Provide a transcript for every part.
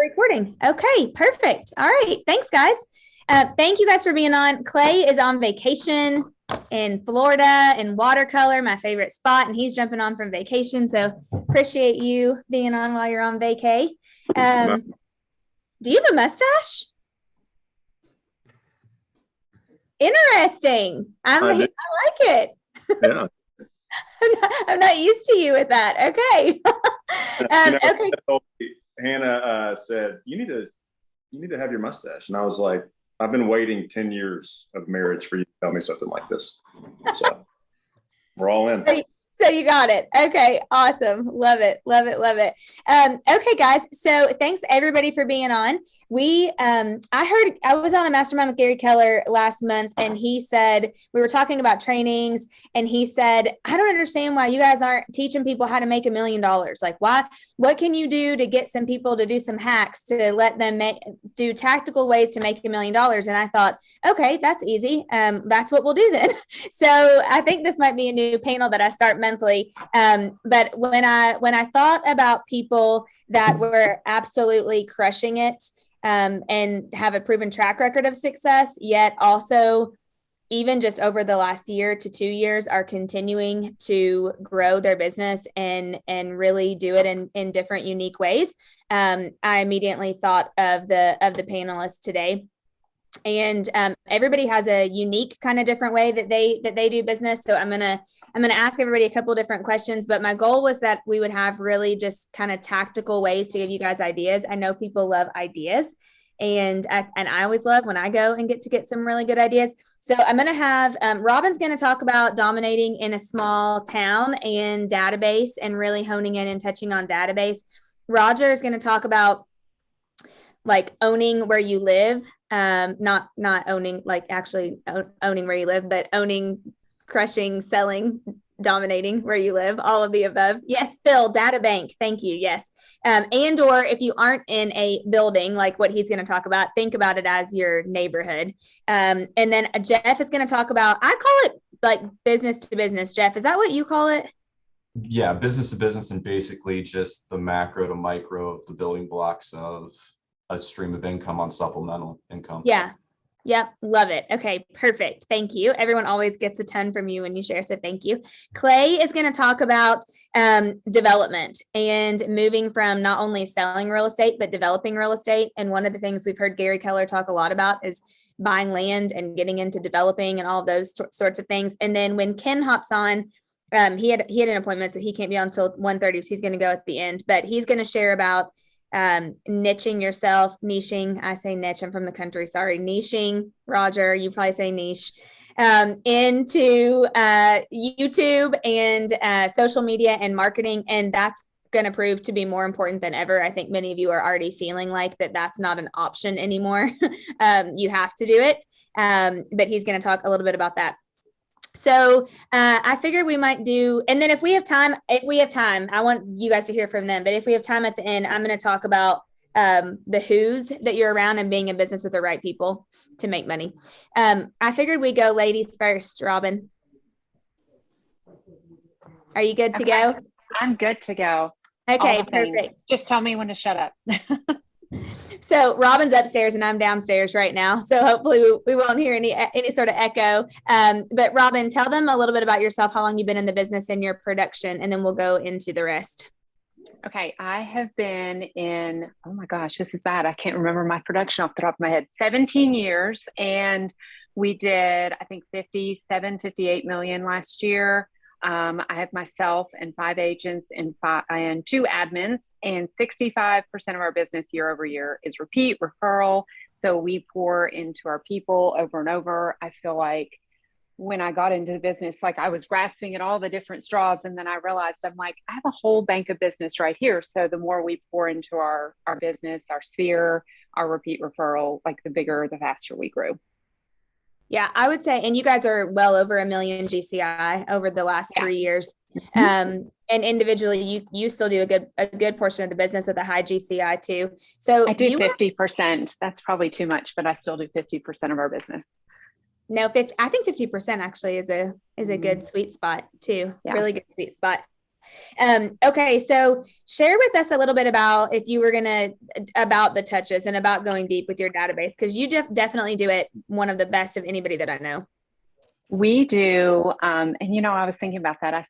recording. Okay, perfect. All right. Thanks, guys. Thank you guys for being on. Clay is on vacation in Florida in watercolor, my favorite spot, and he's jumping on from vacation. So appreciate you being on while you're on vacay. Do you have a mustache? Interesting. I like it. Yeah. I'm not used to you with that. Okay. Okay. Hannah said, you need to have your mustache. And I was like, I've been waiting 10 years of marriage for you to tell me something like this. So we're all in. So you got it. Okay. Awesome. Love it. Love it. Love it. Okay, guys. So thanks everybody for being on. I was on a mastermind with Gary Keller last month, and he said, we were talking about trainings, and he said, I don't understand why you guys aren't teaching people how to make $1 million. Like, what can you do to get some people to do some hacks to let them do tactical ways to make $1 million? And I thought, okay, that's easy. That's what we'll do then. So I think this might be a new panel that I start monthly. But when I thought about people that were absolutely crushing it, and have a proven track record of success, yet also even just over the last year to 2 years are continuing to grow their business and really do it in different unique ways. I immediately thought of the panelists today. And everybody has a unique kind of different way that they do business. So I'm gonna ask everybody a couple different questions, but my goal was that we would have really just kind of tactical ways to give you guys ideas. I know people love ideas, and I always love when I go and get some really good ideas. So I'm gonna have Robin's gonna talk about dominating in a small town and database and really honing in and touching on database. Roger is gonna talk about like owning where you live. Not owning, like actually owning where you live, but owning, crushing, selling, dominating where you live, all of the above. Yes, Phil, data bank. Thank you. Yes. And or if you aren't in a building, like what he's going to talk about, think about it as your neighborhood. And then Jeff is going to talk about, I call it like business to business. Jeff, is that what you call it? Yeah, business to business, and basically just the macro to micro of the building blocks of a stream of income on supplemental income. Yeah. Yep. Love it. Okay. Perfect. Thank you. Everyone always gets a ton from you when you share. So thank you. Clay is going to talk about development and moving from not only selling real estate, but developing real estate. And one of the things we've heard Gary Keller talk a lot about is buying land and getting into developing and all of those sorts of things. And then when Ken hops on, he had an appointment, so he can't be on until 1:30. So he's going to go at the end, but he's going to share about niching yourself, niching. I say niche, I'm from the country. Sorry. Niching, Roger, you probably say niche, into YouTube and social media and marketing. And that's going to prove to be more important than ever. I think many of you are already feeling like that's not an option anymore. You have to do it. But he's going to talk a little bit about that. So I figured we might do, and then if we have time, I want you guys to hear from them. But if we have time at the end, I'm going to talk about the who's that you're around and being in business with the right people to make money. I figured we go ladies first. Robin, are you good to go? I'm good to go. Okay, perfect. Just tell me when to shut up. So Robin's upstairs and I'm downstairs right now. So hopefully we won't hear any sort of echo. But Robin, tell them a little bit about yourself, how long you've been in the business and your production, and then we'll go into the rest. Okay. I have been in, oh my gosh, this is bad. I can't remember my production off the top of my head, 17 years. And we did, I think 58 million last year. I have myself and 5 agents and 2 admins, and 65% of our business year over year is repeat referral. So we pour into our people over and over. I feel like when I got into the business, like I was grasping at all the different straws, and then I realized I'm like, I have a whole bank of business right here. So the more we pour into our business, our sphere, our repeat referral, like the bigger, the faster we grew. Yeah, I would say, and you guys are well over 1 million GCI over the last 3 years. And individually, you still do a good portion of the business with a high GCI too. So I do 50%. That's probably too much, but I still do 50% of our business. No, 50. I think 50% actually is a good sweet spot too. Yeah. Really good sweet spot. Okay, so share with us a little bit about if you were about the touches and about going deep with your database, because you definitely do it one of the best of anybody that I know. We do. And I was thinking about that.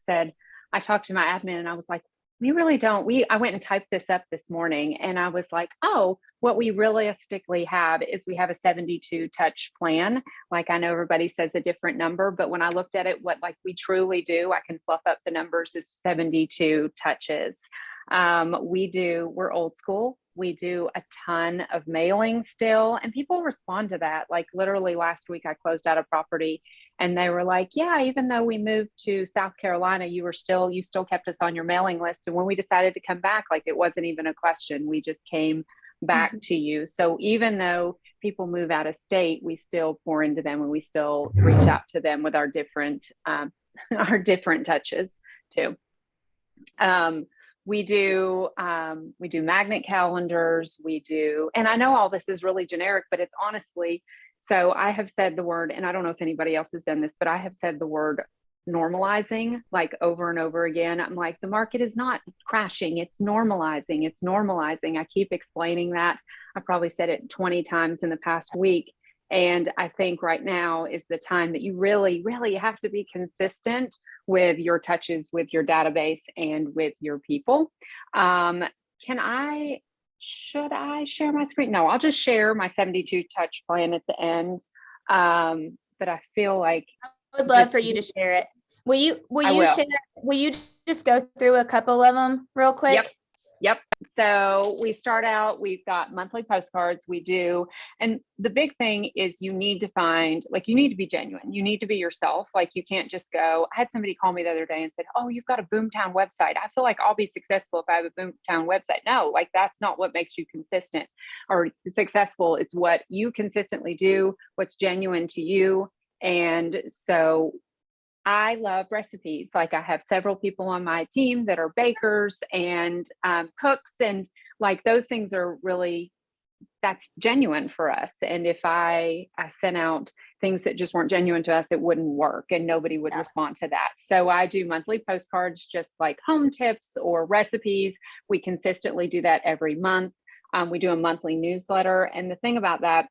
I talked to my admin and I was like, we really don't. I went and typed this up this morning and I was like, oh, what we realistically have is we have a 72 touch plan. Like, I know everybody says a different number, but when I looked at it, what like we truly do, I can fluff up the numbers, is 72 touches. We're old school. We do a ton of mailing still, and people respond to that. Like, literally last week, I closed out a property and they were like, yeah, even though we moved to South Carolina, you still kept us on your mailing list. And when we decided to come back, like, it wasn't even a question. We just came back to you. So even though people move out of state, we still pour into them and we still reach out to them with our different touches too. We do magnet calendars. And I know all this is really generic, but it's honestly, so I have said the word, and I don't know if anybody else has done this, but I have said the word normalizing like over and over again. I'm like, the market is not crashing. It's normalizing. It's normalizing. I keep explaining that. I probably said it 20 times in the past week. And I think right now is the time that you really, really have to be consistent with your touches, with your database, and with your people. Should I share my screen? No, I'll just share my 72 touch plan at the end. But I feel like I would love for you to share it. Will you just go through a couple of them real quick? Yep. So we start out, we've got monthly postcards we do. And the big thing is you need to be genuine. You need to be yourself. Like, you can't just go. I had somebody call me the other day and said, oh, you've got a Boomtown website. I feel like I'll be successful if I have a Boomtown website. No, like, that's not what makes you consistent or successful. It's what you consistently do, what's genuine to you. And so I love recipes. Like, I have several people on my team that are bakers and cooks, and like, those things are really, that's genuine for us. And if I sent out things that just weren't genuine to us, it wouldn't work and nobody would respond to that. So I do monthly postcards, just like home tips or recipes. We consistently do that every month. We do a monthly newsletter. And the thing about that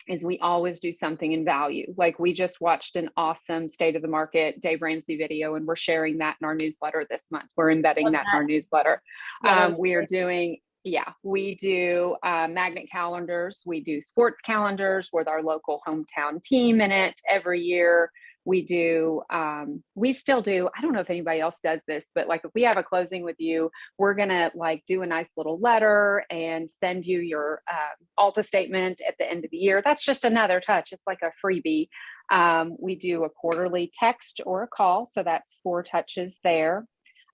is we always do something in value. Like, we just watched an awesome state of the market Dave video, and we're sharing that in our newsletter this month. We're embedding that in our newsletter. We do magnet calendars. We do sports calendars with our local hometown team in it every year. We still do, I don't know if anybody else does this, but like, if we have a closing with you, we're going to like do a nice little letter and send you your Alta statement at the end of the year. That's just another touch. It's like a freebie. We do a quarterly text or a call. So that's 4 touches there.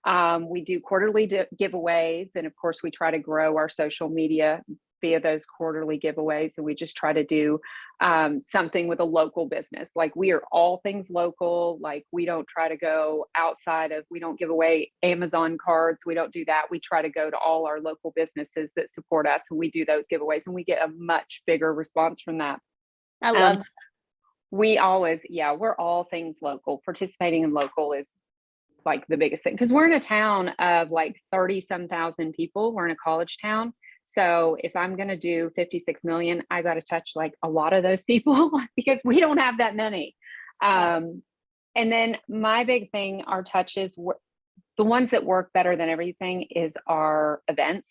We do quarterly giveaways. And of course, we try to grow our social media via those quarterly giveaways. And we just try to do something with a local business. Like, we are all things local. Like, we don't try to go we don't give away Amazon cards. We don't do that. We try to go to all our local businesses that support us, and we do those giveaways, and we get a much bigger response from that. I love that. We're all things local. Participating in local is like the biggest thing, because we're in a town of like 30-some thousand people. We're in a college town. So if I'm going to do 56 million, I got to touch like a lot of those people because we don't have that many. And then my big thing, our touches, the ones that work better than everything is our events.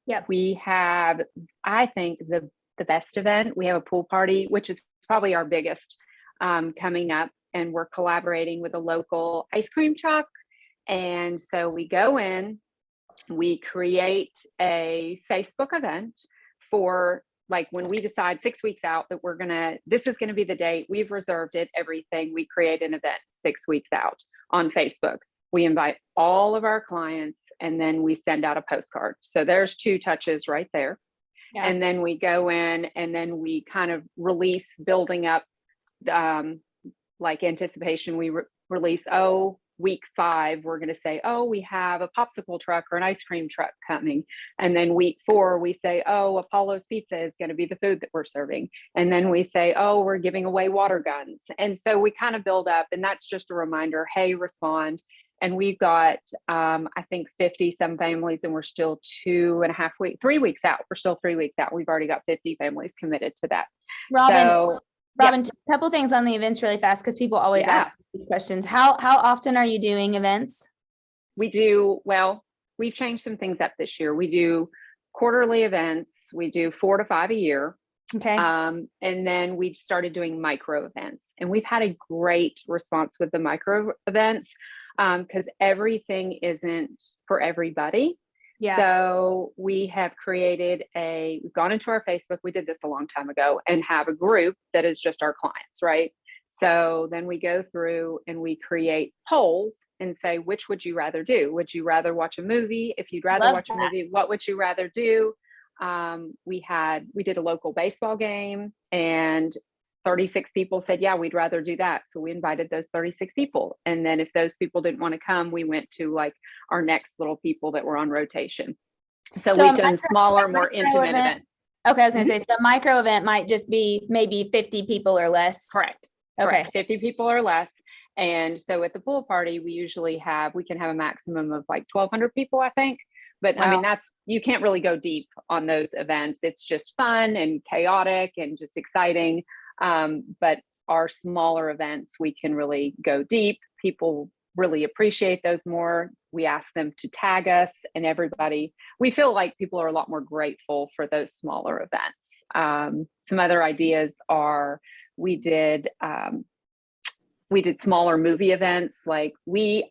Yep. We have, I think, the best event. We have a pool party, which is probably our biggest coming up. And we're collaborating with a local ice cream truck. And so we go in, we create a Facebook event for, like, when we decide 6 weeks out that this is going to be the date, we've reserved it, everything. We create an event 6 weeks out on Facebook. We invite all of our clients, and then we send out a postcard. So there's 2 touches right there. Yeah. And then we go in and then we kind of release, building up like anticipation. We release, week 5, we're going to say, we have a popsicle truck or an ice cream truck coming. And then week 4, we say, Apollo's Pizza is going to be the food that we're serving. And then we say, we're giving away water guns. And so we kind of build up, and that's just a reminder, hey, respond. And we've got, I think 50 some families, and we're still 3 weeks out. We're still 3 weeks out. We've already got 50 families committed to that. Robin, a couple things on the events really fast, because people always ask these questions. How often are you doing events? We've changed some things up this year. We do quarterly events. We do 4 to 5 a year. Okay. And then we've started doing micro events, and we've had a great response with the micro events, because everything isn't for everybody. Yeah. So we have we've gone into our Facebook. We did this a long time ago, and have a group that is just our clients, right? So then we go through and we create polls and say, which would you rather do? Would you rather watch a movie? If you'd rather watch a movie, what would you rather do? We did a local baseball game, and 36 people said, yeah, we'd rather do that. So we invited those 36 people. And then if those people didn't want to come, we went to like our next little people that were on rotation. So we've done smaller, more intimate events. Okay. I was going to say, so the micro event might just be maybe 50 people or less. Correct. Okay. Correct. 50 people or less. And so at the pool party, we can have a maximum of like 1,200 people, I think. But wow. I mean, you can't really go deep on those events. It's just fun and chaotic and just exciting. But our smaller events, we can really go deep. People really appreciate those more. We ask them to tag us, and we feel like people are a lot more grateful for those smaller events. Some other ideas are, we did smaller movie events. Like when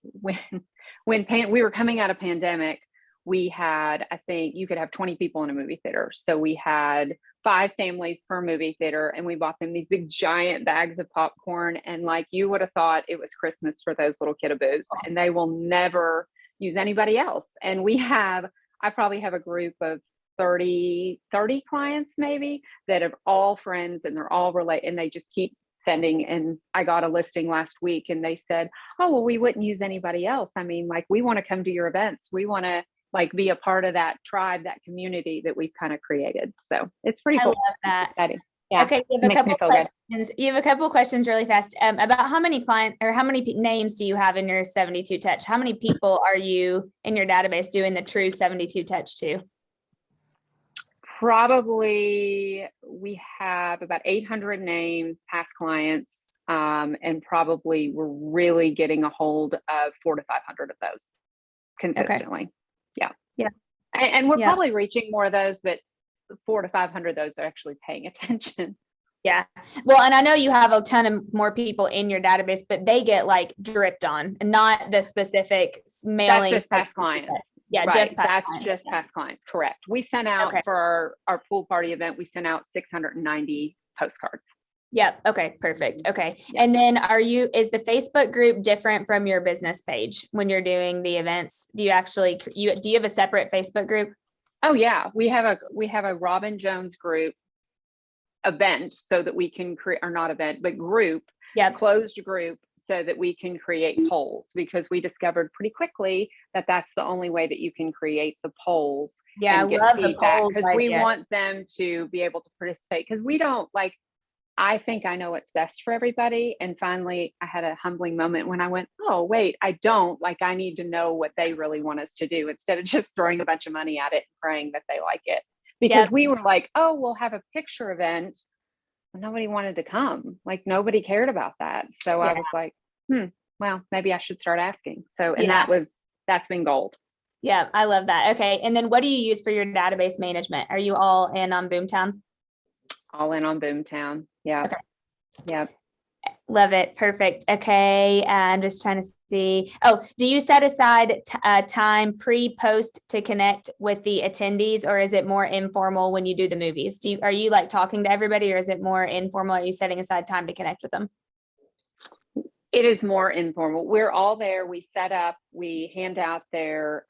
we were coming out of pandemic, we had, I think you could have 20 people in a movie theater. So we had 5 families per movie theater, and we bought them these big giant bags of popcorn. And like, you would have thought it was Christmas for those little kiddaboos, and they will never use anybody else. And I probably have a group of 30 clients maybe that are all friends, and they're all related, and they just keep sending. And I got a listing last week, and they said, oh, well, we wouldn't use anybody else. I mean, like, we want to come to your events. We want to like be a part of that tribe, that community that we've kind of created. So it's pretty cool. I love that. It's exciting. Yeah. Okay. You have a couple questions. You have a couple of questions really fast about how many clients or how many names do you have in your 72 touch? How many people are you in your database doing the true 72 touch to? Probably we have about 800 names, past clients, and probably we're really getting a hold of 400 to 500 of those consistently. Okay. Yeah. And we're probably reaching more of those, but 400 to 500 of those are actually paying attention. Yeah. Well, and I know you have a ton of more people in your database, but they get like dripped on, and not the specific mailing. That's just past clients. Yeah. Right. Just past clients. Correct. We sent out for our pool party event, we sent out 690 postcards. Yep. Okay. Perfect. Okay. Yep. And then is the Facebook group different from your business page when you're doing the events? Do you have a separate Facebook group? Oh yeah. We have a Robin Jones group event, so that we can create, or not event, but group, closed group, so that we can create polls, because we discovered pretty quickly that that's the only way that you can create the polls. Yeah. I love the polls. Because we want them to be able to participate, because we don't like, I think I know what's best for everybody. And finally, I had a humbling moment when I went, oh, wait, I don't. Like, I need to know what they really want us to do, instead of just throwing a bunch of money at it and praying that they like it. Because we were like, oh, we'll have a picture event. Nobody wanted to come. Like, nobody cared about that. So I was like, well, maybe I should start asking. So, and that's been gold. Yeah, I love that. Okay. And then what do you use for your database management? Are you all in on Boomtown? All in on Boomtown. Yeah. Okay. Yeah. Love it. Perfect. Okay. I'm just trying to see. Oh, do you set aside time pre-post to connect with the attendees, or is it more informal when you do the movies? Are you like talking to everybody, or is it more informal? Are you setting aside time to connect with them? It is more informal. We're all there. We set up, we hand out their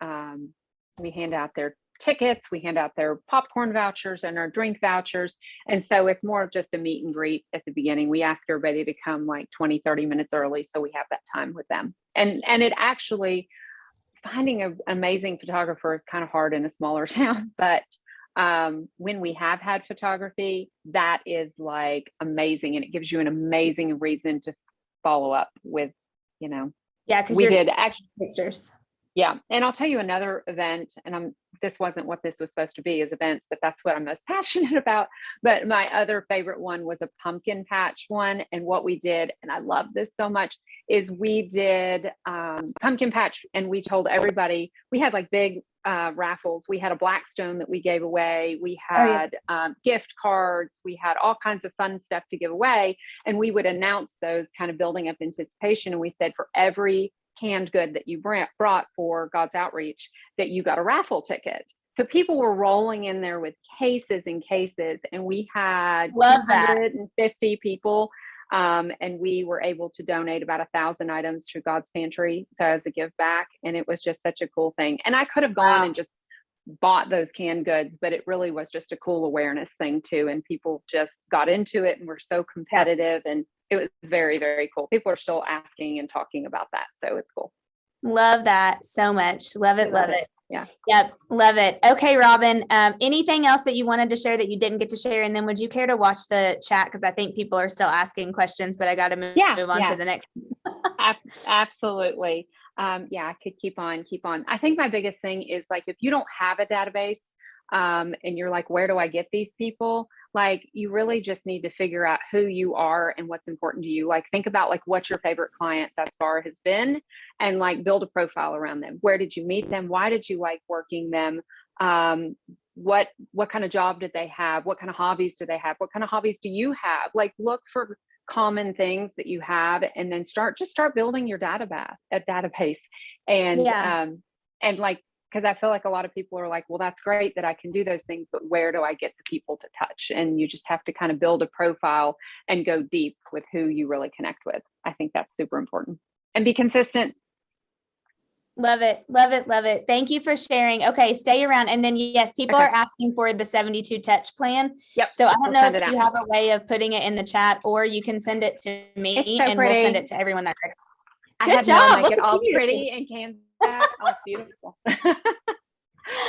tickets, we hand out their popcorn vouchers and our drink vouchers. And so it's more of just a meet and greet at the beginning. We ask everybody to come like 20, 30 minutes early, so we have that time with them. And it actually, finding an amazing photographer is kind of hard in a smaller town, but when we have had photography, that is like amazing. And it gives you an amazing reason to follow up with, Yeah, because We you're did actually. pictures. Yeah. And I'll tell you another event, and this wasn't what this was supposed to be as events, but that's what I'm most passionate about. But my other favorite one was a pumpkin patch one. And what we did, and I love this so much, is we did pumpkin patch, and we told everybody, we had like big raffles. We had a Blackstone that we gave away. We had gift cards. We had all kinds of fun stuff to give away. And we would announce those, kind of building up anticipation. And we said, for every canned good that you brought for God's Outreach, that you got a raffle ticket. So people were rolling in there with cases and cases, and we had 250 people. And we were able to donate about 1,000 items to God's Pantry, so as a give back. And it was just such a cool thing. And I could have gone and just bought those canned goods, but it really was just a cool awareness thing too. And people just got into it and were so competitive, and it was very, very cool. People are still asking and talking about that. So it's cool. Love that so much. Love it. Love it. Yeah. Yep. Love it. Okay, Robin, anything else that you wanted to share that you didn't get to share? And then would you care to watch the chat? Because I think people are still asking questions, but I got to move on to the next. Absolutely. I could keep on. I think my biggest thing is, like, if you don't have a database, and you're like, where do I get these people? Like, you really just need to figure out who you are and what's important to you. Like, think about like what your favorite client thus far has been, and like build a profile around them. Where did you meet them? Why did you like working them? What kind of job did they have? What kind of hobbies do they have? What kind of hobbies do you have? Like, look for common things that you have, and then start building your database. And like, because I feel like a lot of people are like, well, that's great that I can do those things, but where do I get the people to touch? And you just have to kind of build a profile and go deep with who you really connect with. I think that's super important, and be consistent. Love it. Love it. Love it. Thank you for sharing. Okay. Stay around. And then, yes, people are asking for the 72 touch plan. Yep. So I don't know if you have a way of putting it in the chat, or you can send it to me and we'll send it to everyone that. Good job. Make it all pretty and can. Oh, beautiful.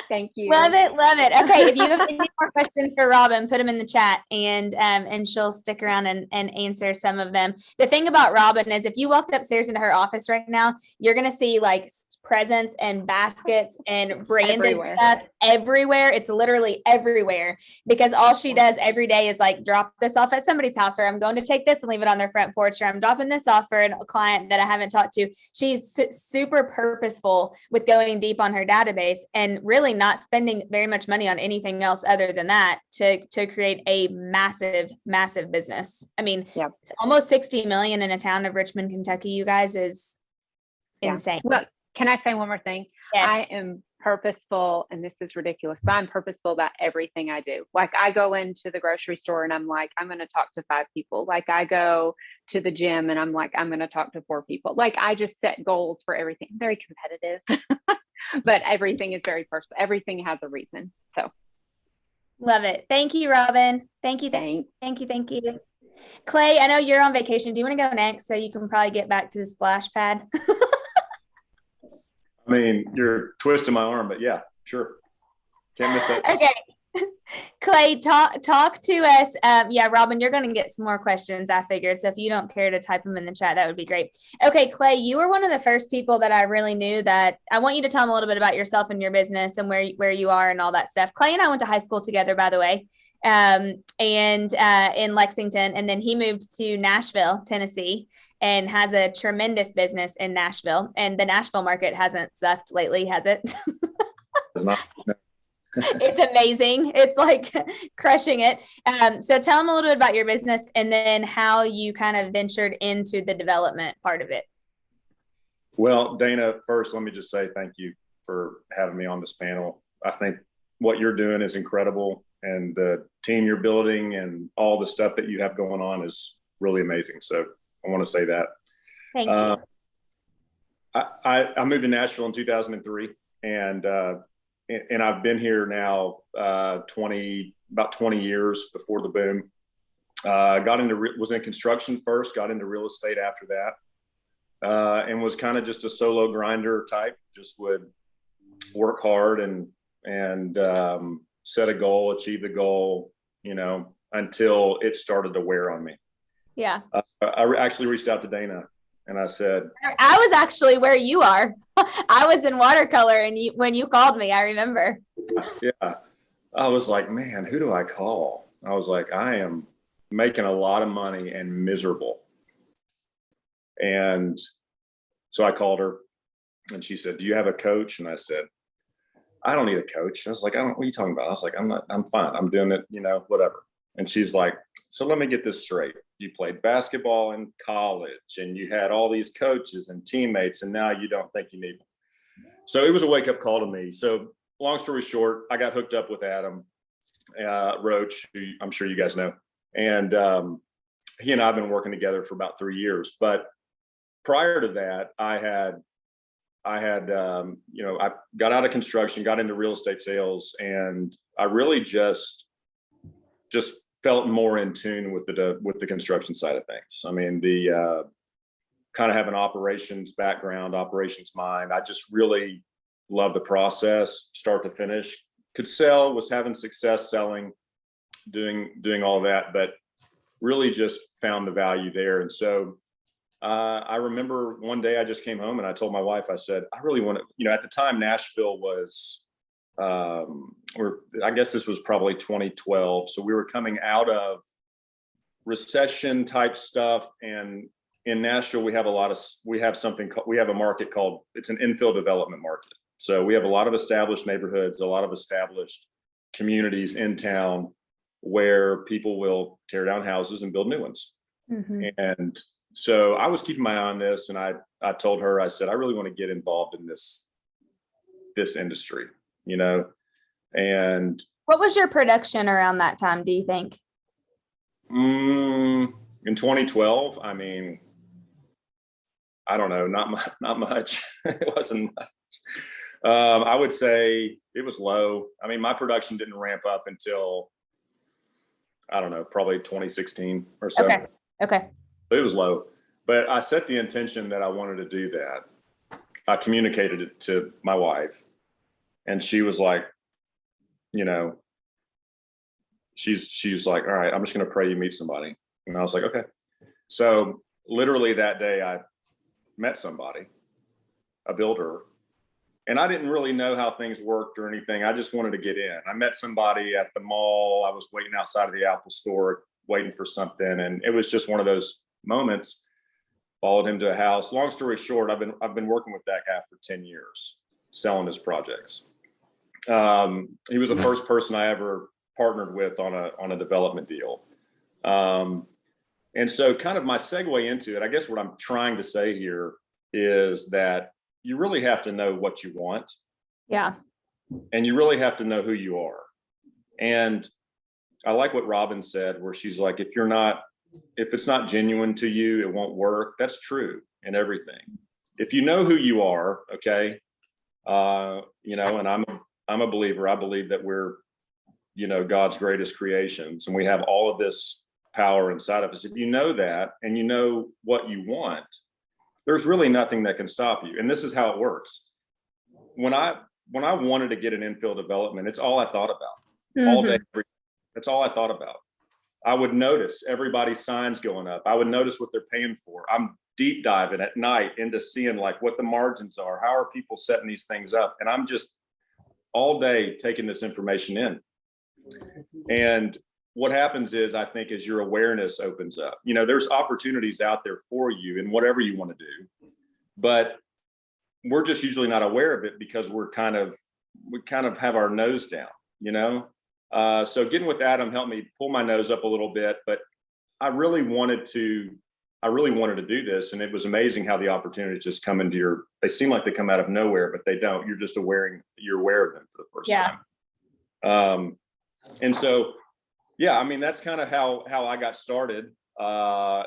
Thank you. Love it. Love it. Okay. If you have any more questions for Robin, put them in the chat, and she'll stick around and answer some of them. The thing about Robin is, if you walked upstairs into her office right now, you're going to see like presents and baskets and branded stuff everywhere. It's literally everywhere, because all she does every day is like drop this off at somebody's house, or I'm going to take this and leave it on their front porch, or I'm dropping this off for a client that I haven't talked to. She's super purposeful with going deep on her database, and really not spending very much money on anything else other than that to create a massive business. I mean, it's almost 60 million in a town of Richmond, Kentucky, you guys, is insane. Well, can I say one more thing? Yes. I am purposeful, and this is ridiculous, but I'm purposeful about everything I do. Like, I go into the grocery store and I'm like, I'm going to talk to 5 people. Like, I go to the gym and I'm like, I'm going to talk to 4 people. Like, I just set goals for everything. I'm very competitive, but everything is very personal. Everything has a reason. So. Love it. Thank you, Robin. Thank you. Thanks. Thank you. Clay, I know you're on vacation. Do you want to go next so you can probably get back to the splash pad? I mean, you're twisting my arm, but yeah, sure. Can't miss that. Okay. Clay, talk to us. Robin, you're going to get some more questions, I figured. So if you don't care to type them in the chat, that would be great. Okay, Clay, you were one of the first people that I really knew. That I want you to tell them a little bit about yourself and your business and where you are and all that stuff. Clay and I went to high school together, by the way, and in Lexington. And then he moved to Nashville, Tennessee, and has a tremendous business in Nashville. And the Nashville market hasn't sucked lately, has it? It's not. It's amazing. It's like crushing it. So tell them a little bit about your business, and then how you kind of ventured into the development part of it. Well, Dana, first, let me just say thank you for having me on this panel. I think what you're doing is incredible, and the team you're building and all the stuff that you have going on is really amazing. So I want to say that. Thank you. I moved to Nashville in 2003, and I've been here now about 20 years before the boom. Was in construction first, got into real estate after that, and was kind of just a solo grinder type. Just would work hard and set a goal, achieve the goal, until it started to wear on me. Yeah. I actually reached out to Dana And I said, I was actually where you are. I was in watercolor and when you called me, I remember. yeah. I was like, man, who do I call? I was like, I am making a lot of money and miserable. And so I called her and she said, do you have a coach? And I said, I don't need a coach. I was like, what are you talking about? I was like, I'm fine. I'm doing it, whatever. And she's like, so let me get this straight. You played basketball in college and you had all these coaches and teammates, and now you don't think you need them. So it was a wake up call to me. So long story short, I got hooked up with Adam Roach, who I'm sure you guys know. And he and I have been working together for about 3 years. But prior to that, I got out of construction, got into real estate sales, and I really just felt more in tune with the construction side of things. I mean, the kind of have an operations background, operations mind. I just really love the process, start to finish. Could sell, was having success selling, doing all that, but really just found the value there. And so I remember one day I just came home and I told my wife, I said, I really want to, at the time Nashville was, or I guess this was probably 2012. So we were coming out of recession type stuff. And in Nashville, we have a market called, it's an infill development market. So we have a lot of established neighborhoods, a lot of established communities in town where people will tear down houses and build new ones. Mm-hmm. And so I was keeping my eye on this, and I told her, I said, I really want to get involved in this industry, and what was your production around that time, do you think? In 2012, I mean, I don't know, not much. It wasn't much. I would say it was low. I mean, my production didn't ramp up until, I don't know, probably 2016 or so. Okay. It was low, but I set the intention that I wanted to do that. I communicated it to my wife, and she was like, she was like, all right, I'm just going to pray you meet somebody. And I was like, okay. So literally that day I met somebody, a builder, and I didn't really know how things worked or anything. I just wanted to get in. I met somebody at the mall. I was waiting outside of the Apple store, waiting for something. And it was just one of those moments. Followed him to a house. Long story short, I've been working with that guy for 10 years, selling his projects. He was the first person I ever partnered with on a development deal. And so kind of my segue into it, I guess what I'm trying to say here is that you really have to know what you want. Yeah. And you really have to know who you are. And I like what Robin said, where she's like, if it's not genuine to you, it won't work. That's true in everything. If you know who you are, okay, and I'm a believer. I believe that we're, God's greatest creations, and we have all of this power inside of us. If you know that and you know what you want, there's really nothing that can stop you. And this is how it works. When I wanted to get an infill development, it's all I thought about all day. That's all I thought about. I would notice everybody's signs going up. I would notice what they're paying for. I'm deep diving at night into seeing like what the margins are. How are people setting these things up? And I'm just all day taking this information in. And what happens is, I think, as your awareness opens up, there's opportunities out there for you in whatever you want to do, but we're just usually not aware of it because we kind of have our nose down, So getting with Adam helped me pull my nose up a little bit, but I really wanted to do this. And it was amazing how the opportunities just come into they seem like they come out of nowhere, but they don't. You're just aware of them for the first time. And so, yeah, I mean, that's kind of how I got started.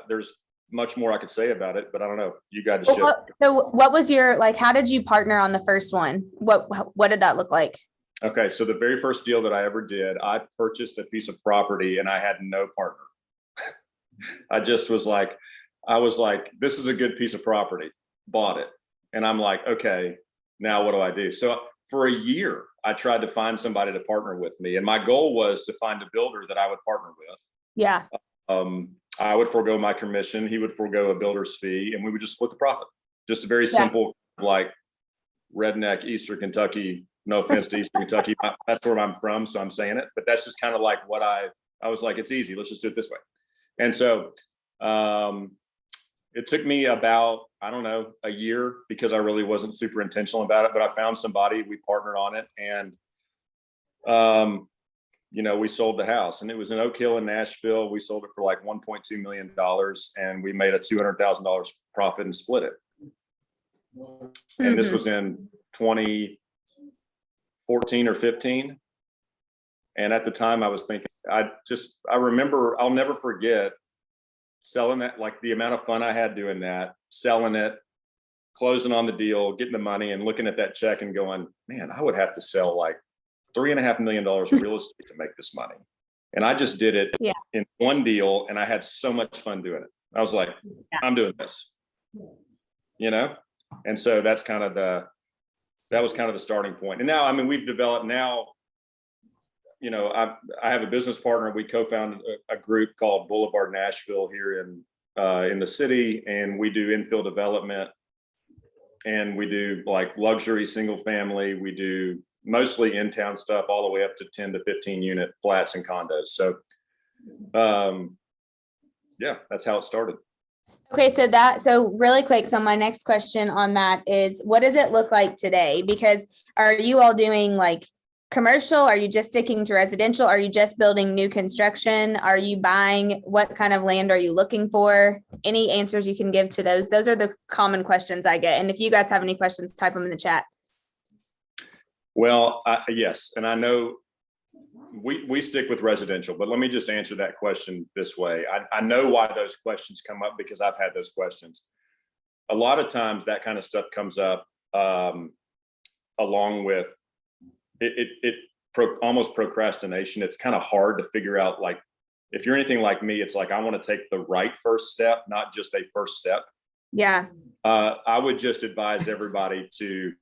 There's much more I could say about it, but I don't know. You got to share. So what was your, how did you partner on the first one? What did that look like? Okay. So the very first deal that I ever did, I purchased a piece of property and I had no partner. I was like, this is a good piece of property, bought it. And I'm like, okay, now what do I do? So for a year, I tried to find somebody to partner with me. And my goal was to find a builder that I would partner with. Yeah. I would forego my commission. He would forego a builder's fee, and we would just split the profit. Just a very simple, like redneck Eastern Kentucky. No offense to Eastern Kentucky. That's where I'm from, so I'm saying it. But that's just kind of like what I was like, it's easy. Let's just do it this way. And so it took me about, I don't know, a year, because I really wasn't super intentional about it. But I found somebody, we partnered on it, and we sold the house, and it was in Oak Hill in Nashville. We sold it for like $1.2 million, and we made a $200,000 profit and split it. And this was in 2014 or 15. And at the time I was thinking, I remember, I'll never forget selling that, like the amount of fun I had doing that, selling it, closing on the deal, getting the money, and looking at that check and going, man, I would have to sell like $3.5 million of real estate to make this money. And I just did it in one deal, and I had so much fun doing it. I was like, I'm doing this, And so that was kind of the starting point. And now, I mean, we've developed now, I have a business partner. We co-founded a group called Boulevard Nashville here in the city, and we do infill development, and we do like luxury single family. We do mostly in-town stuff, all the way up to 10 to 15 unit flats and condos. So, that's how it started. Okay. So really quick. So my next question on that is, what does it look like today? Because are you all doing like commercial? Are you just sticking to residential? Are you just building new construction? Are you buying? What kind of land are you looking for? Any answers you can give to those? Those are the common questions I get. And if you guys have any questions, type them in the chat. Well, yes. And I know we stick with residential, but let me just answer that question this way. I know why those questions come up, because I've had those questions. A lot of times that kind of stuff comes up along with almost procrastination. It's kind of hard to figure out, like, if you're anything like me, it's like, I want to take the right first step, not just a first step. Yeah. I would just advise everybody to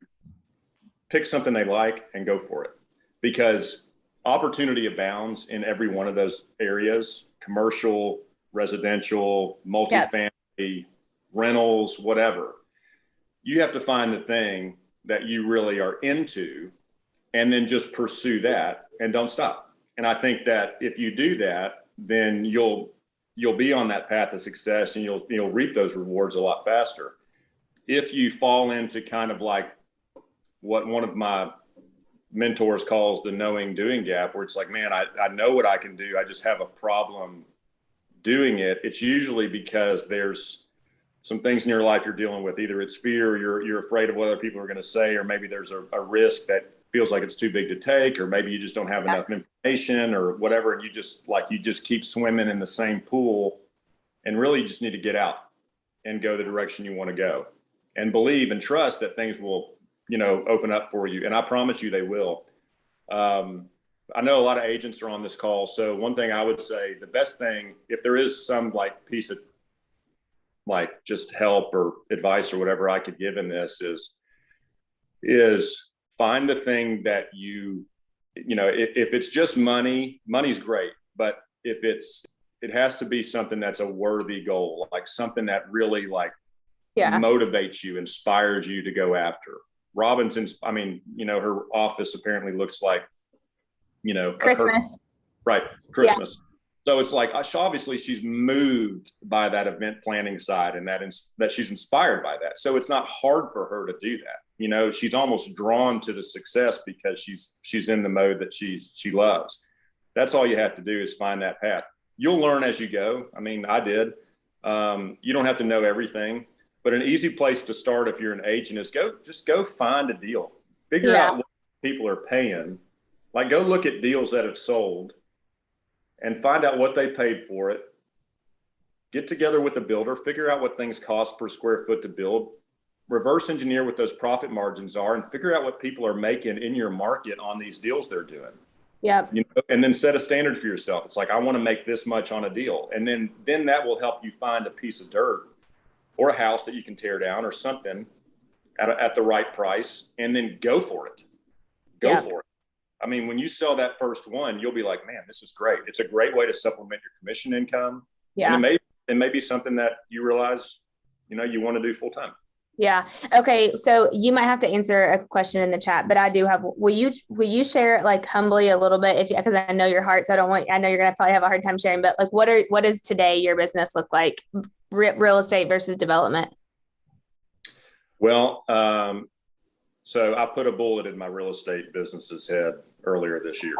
pick something they like and go for it, because opportunity abounds in every one of those areas: commercial, residential, multifamily, rentals, whatever. You have to find the thing that you really are into, and then just pursue that and don't stop. And I think that if you do that, then you'll be on that path of success, and you'll reap those rewards a lot faster. If you fall into kind of like what one of my mentors calls the knowing doing gap, where it's like, man, I know what I can do, I just have a problem doing it. It's usually because there's some things in your life you're dealing with. Either it's fear, you're afraid of what other people are going to say, or maybe there's a risk that feels like it's too big to take, or maybe you just don't have enough information or whatever. And you just keep swimming in the same pool, and really you just need to get out and go the direction you want to go, and believe and trust that things will, open up for you. And I promise you they will. I know a lot of agents are on this call. So one thing I would say, the best thing, if there is some like piece of like just help or advice or whatever I could give in this, is find the thing that if it's just money's great, but if it has to be something that's a worthy goal, like something that really motivates you, inspires you to go after. Robinson's, her office apparently looks like, Christmas. Right. Christmas. Yeah. So it's like, obviously she's moved by that event planning side, and that she's inspired by that. So it's not hard for her to do that. She's almost drawn to the success because she's in the mode that she loves. That's all you have to do, is find that path. You'll learn as you go. I did. You don't have to know everything, but an easy place to start if you're an agent is go find a deal. Figure out what people are paying. Like, go look at deals that have sold and find out what they paid for it. Get together with the builder, figure out what things cost per square foot to build, reverse engineer what those profit margins are, and figure out what people are making in your market on these deals they're doing. Yeah. And then set a standard for yourself. It's like, I want to make this much on a deal. And then that will help you find a piece of dirt or a house that you can tear down or something at the right price, and then go for it. Go for it. When you sell that first one, you'll be like, man, this is great. It's a great way to supplement your commission income. Yeah. And it may be something that you realize, you want to do full time. Yeah. Okay. So you might have to answer a question in the chat, but I do have, will you share it like humbly a little bit because I know your heart. So I know you're going to probably have a hard time sharing, but like, what does today your business look like? Real estate versus development? Well, so I put a bullet in my real estate business's head earlier this year.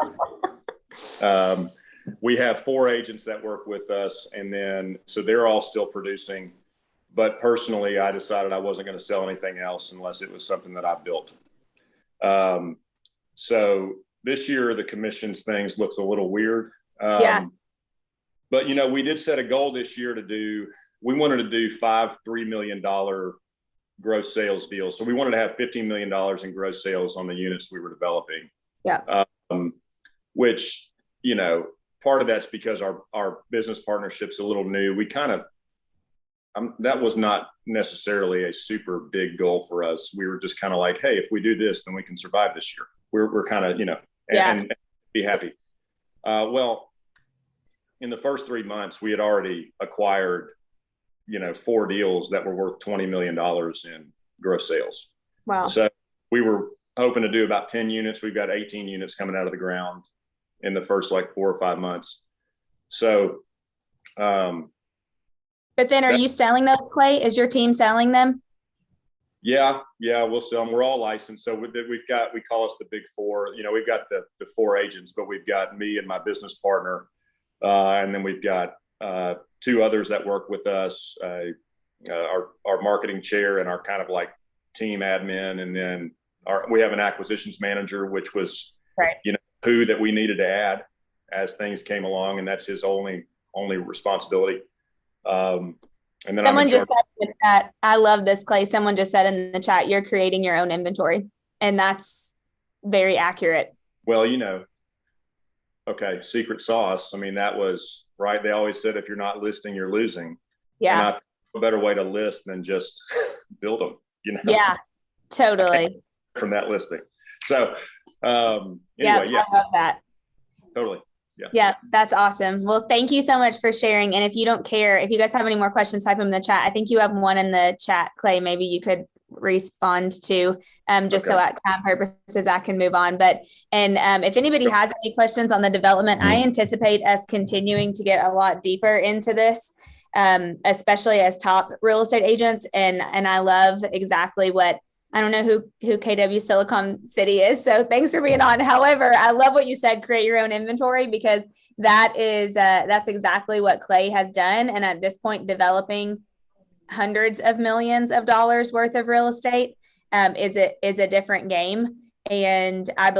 We have 4 agents that work with us, and then, so they're all still producing. But personally, I decided I wasn't going to sell anything else unless it was something that I built. So this year, the commissions things looks a little weird. Yeah. But, we did set a goal this year we wanted to do 5 $3 million gross sales deals. So we wanted to have $15 million in gross sales on the units we were developing. Yeah. Which, part of that's because our business partnership's a little new. We kind of, that was not necessarily a super big goal for us. We were just kind of like, hey, if we do this, then we can survive this year. We're kind of, and be happy. Well, in the first 3 months, we had already acquired, 4 deals that were worth $20 million in gross sales. Wow. So we were hoping to do about 10 units. We've got 18 units coming out of the ground in the first 4 or 5 months. So, but then are you selling those, Clay? Is your team selling them? Yeah, we'll sell them. We're all licensed. So we call us the big 4. We've got the 4 agents, but we've got me and my business partner. And then we've got 2 others that work with us, our marketing chair and our kind of like team admin. And then we have an acquisitions manager, which was, right, who that we needed to add as things came along. And that's his only responsibility. And then someone just said that, I love this, Clay. Someone just said in the chat, you're creating your own inventory. And that's very accurate. Well, okay, secret sauce. I mean, that was right. They always said, if you're not listing, you're losing. Yeah. And I think a better way to list than just build them, Yeah, totally. From that listing. So, anyway, I love that. Totally. Yeah, that's awesome. Well, thank you so much for sharing. And if you don't care, if you guys have any more questions, type them in the chat. I think you have one in the chat, Clay. Maybe you could respond to, just so at time purposes, I can move on. But, if anybody has any questions on the development, I anticipate us continuing to get a lot deeper into this, especially as top real estate agents. And I love exactly what, I don't know who KW Silicon City is. So thanks for being on. However, I love what you said, create your own inventory, because that's exactly what Clay has done. And at this point, developing hundreds of millions of dollars worth of real estate is a different game. And I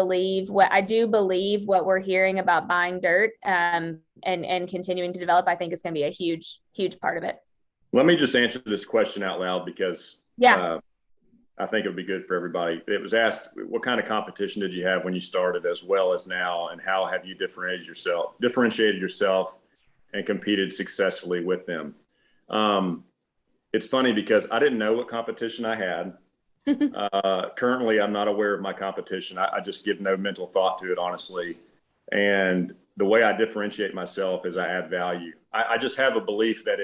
do believe what we're hearing about buying dirt and continuing to develop, I think is going to be a huge, huge part of it. Let me just answer this question out loud because I think it would be good for everybody. It was asked, what kind of competition did you have when you started as well as now? And how have you differentiated yourself and competed successfully with them? It's funny because I didn't know what competition I had. Currently, I'm not aware of my competition. I just give no mental thought to it, honestly. And the way I differentiate myself is I add value. I just have a belief that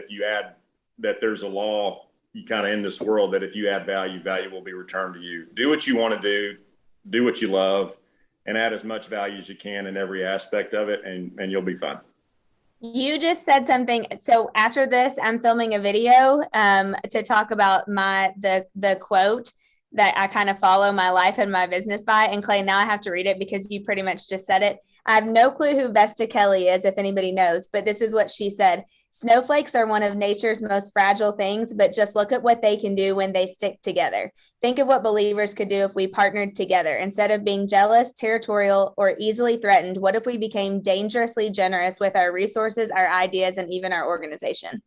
that there's a law you kind of in this world that if you add value, value will be returned to you. Do what you want to do what you love, and add as much value as you can in every aspect of it, and you'll be fine. You just said something. So after this, I'm filming a video to talk about the quote that I kind of follow my life and my business by. And Clay, now I have to read it because you pretty much just said it. I have no clue who Vesta Kelly is, if anybody knows, but this is what she said. Snowflakes are one of nature's most fragile things, but just look at what they can do when they stick together. Think of what believers could do if we partnered together. Instead of being jealous, territorial, or easily threatened, what if we became dangerously generous with our resources, our ideas, and even our organization?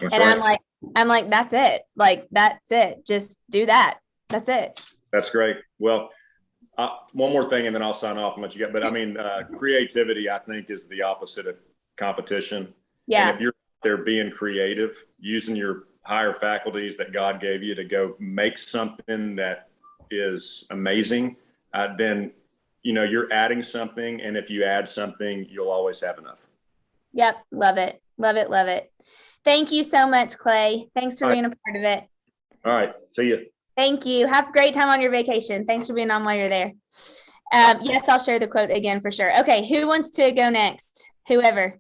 That's and right. I'm like, that's it. Like, that's it. Just do that. That's it. That's great. Well, one more thing, and then I'll sign off and let you get. But I mean, creativity, I think, is the opposite of competition. Yeah. And if you're there being creative, using your higher faculties that God gave you to go make something that is amazing, then you're adding something. And if you add something, you'll always have enough. Yep. Love it. Love it. Love it. Thank you so much, Clay. Thanks for All right. being a part of it. All right. See you. Thank you. Have a great time on your vacation. Thanks for being on while you're there. Yes, I'll share the quote again for sure. Okay. Who wants to go next? Whoever.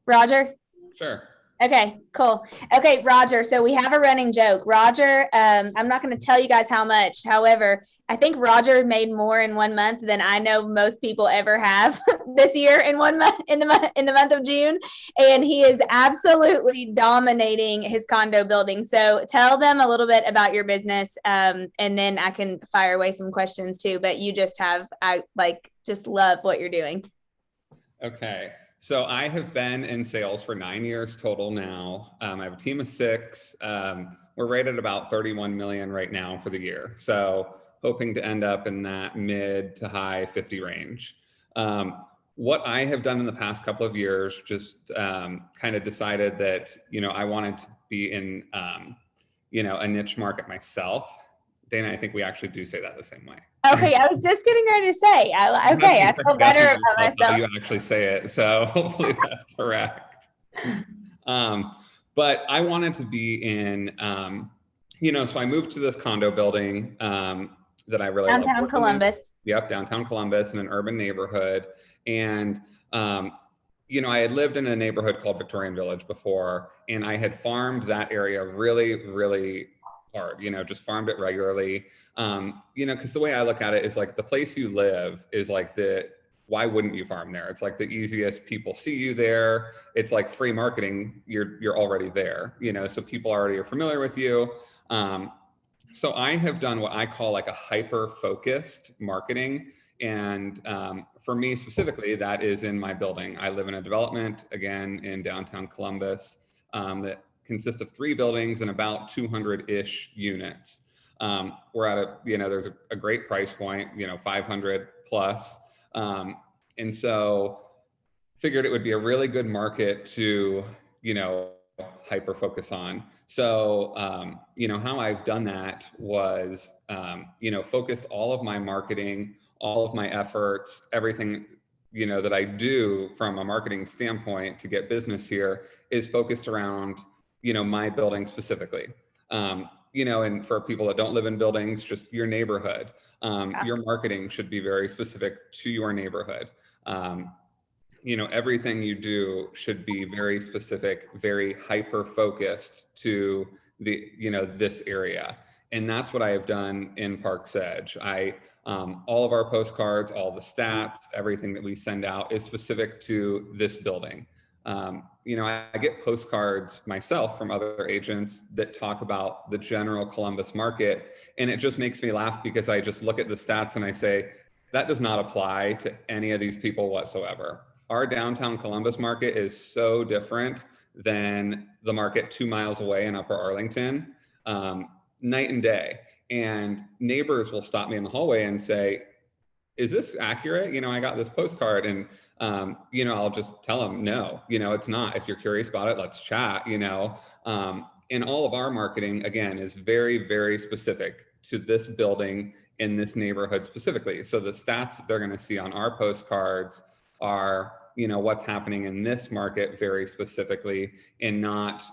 Roger? Sure. Okay, cool. Okay, Roger. So we have a running joke. Roger, I'm not going to tell you guys how much. However, I think Roger made more in 1 month than I know most people ever have this year in 1 month, in the month of June. And he is absolutely dominating his condo building. So tell them a little bit about your business. And then I can fire away some questions too, but you just just love what you're doing. Okay. So I have been in sales for 9 years total now. I have a team of 6. We're rated about 31 million right now for the year. So hoping to end up in that mid to high 50 range. What I have done in the past couple of years, just kind of decided that, I wanted to be in, a niche market myself. Dana, I think we actually do say that the same way. Okay, I was just getting ready to say, I feel better about myself. How you actually say it, so hopefully that's correct. But I wanted to be in, so I moved to this condo building that I really downtown love Columbus. Yep, downtown Columbus in an urban neighborhood, and I had lived in a neighborhood called Victorian Village before, and I had farmed that area really, really hard, just farmed it regularly. Because the way I look at it is like the place you live is like why wouldn't you farm there? It's like the easiest. People see you there. It's like free marketing. You're already there, so people already are familiar with you. So I have done what I call like a hyper-focused marketing. And for me specifically, that is in my building. I live in a development, again, in downtown Columbus that consists of 3 buildings and about 200-ish units. We're at there's a great price point, 500 plus. And so figured it would be a really good market to, hyper focus on. So, how I've done that was, focused all of my marketing, all of my efforts, everything, that I do from a marketing standpoint to get business here is focused around, my building specifically. And for people that don't live in buildings, just your neighborhood, your marketing should be very specific to your neighborhood. Everything you do should be very specific, very hyper-focused to this area. And that's what I have done in Parks Edge. All of our postcards, all the stats, everything that we send out is specific to this building. I get postcards myself from other agents that talk about the general Columbus market, and it just makes me laugh because I just look at the stats and I say, that does not apply to any of these people whatsoever. Our downtown Columbus market is so different than the market 2 miles away in Upper Arlington, night and day. And neighbors will stop me in the hallway and say, is this accurate? I got this postcard, and I'll just tell them, no, it's not. If you're curious about it, let's chat, and all of our marketing, again, is very, very specific to this building in this neighborhood specifically. So the stats that they're going to see on our postcards are, what's happening in this market very specifically, and not,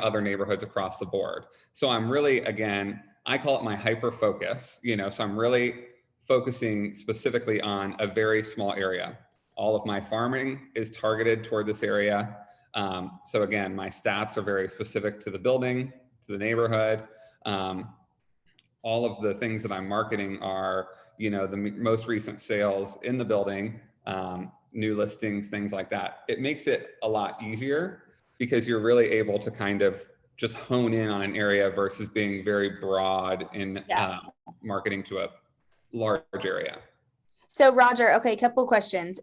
other neighborhoods across the board. So I'm really, again, I call it my hyper focus, so I'm really focusing specifically on a very small area. All of my farming is targeted toward this area. So again, my stats are very specific to the building, to the neighborhood. All of the things that I'm marketing are, the most recent sales in the building, new listings, things like that. It makes it a lot easier because you're really able to kind of just hone in on an area versus being very broad in marketing to a large area. So Roger, okay, couple questions.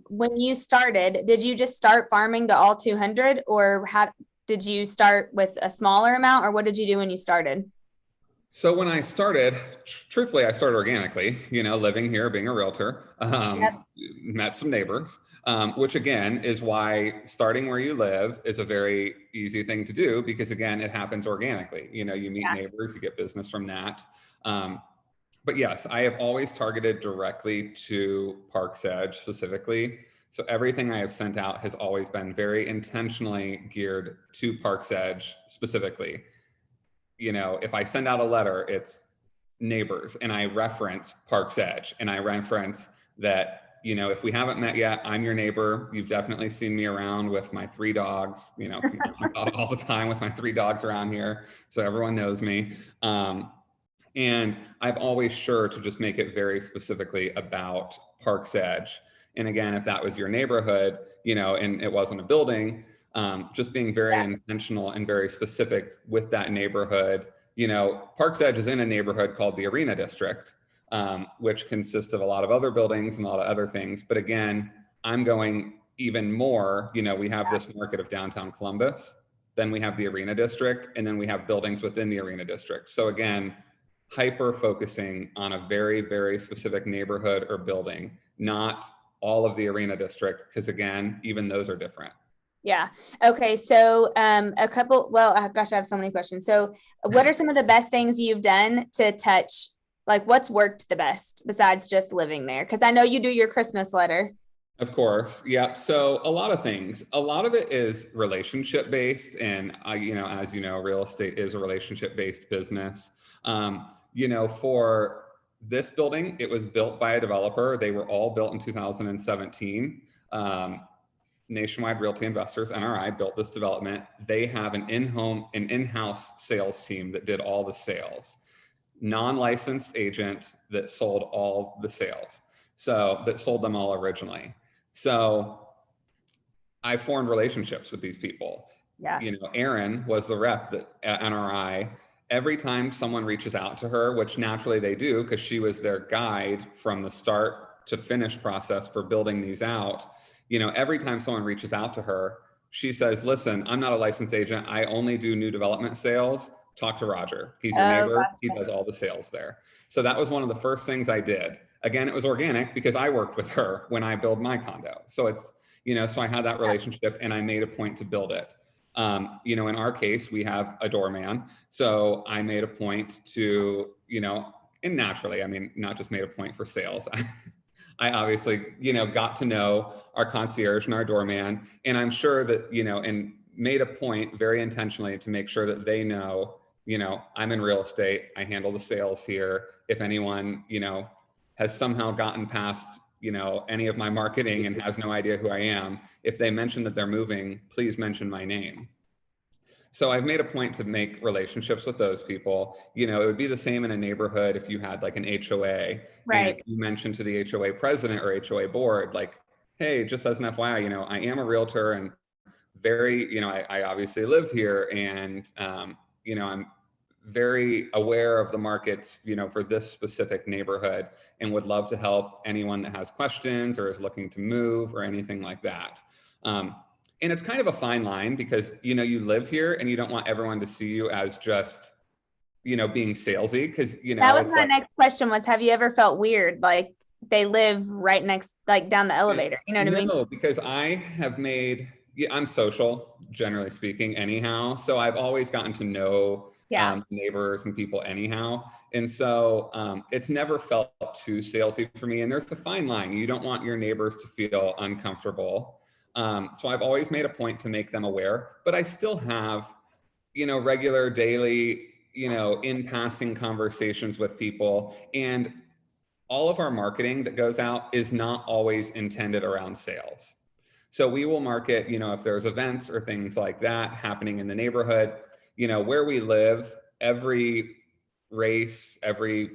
When you started, did you just start farming to all 200, or how did you start with a smaller amount, or what did you do when you started? So when I started, truthfully, I started organically, living here, being a realtor, met some neighbors, which again is why starting where you live is a very easy thing to do, because again, it happens organically. You meet neighbors, you get business from that. But yes, I have always targeted directly to Parks Edge specifically. So everything I have sent out has always been very intentionally geared to Parks Edge specifically. If I send out a letter, it's neighbors, and I reference Parks Edge, and I reference that, if we haven't met yet, I'm your neighbor. You've definitely seen me around with my 3 dogs, 'cause I'm out all the time with my 3 dogs around here. So everyone knows me. And I've always sure to just make it very specifically about Parks Edge. And again, if that was your neighborhood, and it wasn't a building, just being very intentional and very specific with that neighborhood. Parks Edge is in a neighborhood called the Arena District, which consists of a lot of other buildings and a lot of other things. But again, I'm going even more, we have this market of downtown Columbus, then we have the Arena District, and then we have buildings within the Arena District. So again, hyper focusing on a very, very specific neighborhood or building, not all of the Arena District, because again, even those are different. Yeah. Okay. So gosh, I have so many questions. So what are some of the best things you've done to touch, like what's worked the best besides just living there? Because I know you do your Christmas letter. Of course. Yeah. So a lot of things, a lot of it is relationship based. And as you know, real estate is a relationship based business. For this building, it was built by a developer. They were all built in 2017. Nationwide Realty Investors, NRI, built this development. They have an in-house sales team that did all the sales. Non-licensed agent that sold all the sales. So that sold them all originally. So I formed relationships with these people. Yeah. Erin was the rep at NRI. Every time someone reaches out to her, which naturally they do, because she was their guide from the start to finish process for building these out. Every time someone reaches out to her, she says, listen, I'm not a licensed agent. I only do new development sales. Talk to Roger. He's your neighbor. Gotcha. He does all the sales there. So that was one of the first things I did. Again, it was organic because I worked with her when I build my condo. So it's, so I had that relationship and I made a point to build it. In our case, we have a doorman. So I made a point to, and naturally, not just made a point for sales. I obviously, got to know our concierge and our doorman. And I'm sure that, and made a point very intentionally to make sure that they know, I'm in real estate. I handle the sales here. If anyone, has somehow gotten past, any of my marketing and has no idea who I am, if they mention that they're moving, please mention my name. So I've made a point to make relationships with those people. It would be the same in a neighborhood if you had like an HOA, right? And you mentioned to the HOA president or HOA board, like, hey, just as an FYI, I am a realtor and very, I obviously live here and, I'm very aware of the markets, for this specific neighborhood and would love to help anyone that has questions or is looking to move or anything like that. And it's kind of a fine line because, you live here and you don't want everyone to see you as just, being salesy because, that was my next question was, have you ever felt weird? Like they live right next, like down the elevator, you know what I mean? No, because I have I'm social, generally speaking, anyhow. So I've always gotten to know neighbors and people anyhow. And so it's never felt too salesy for me. And there's a fine line. You don't want your neighbors to feel uncomfortable. So I've always made a point to make them aware, but I still have, regular daily, in passing conversations with people. And all of our marketing that goes out is not always intended around sales. So we will market, if there's events or things like that happening in the neighborhood, where we live, every race, every,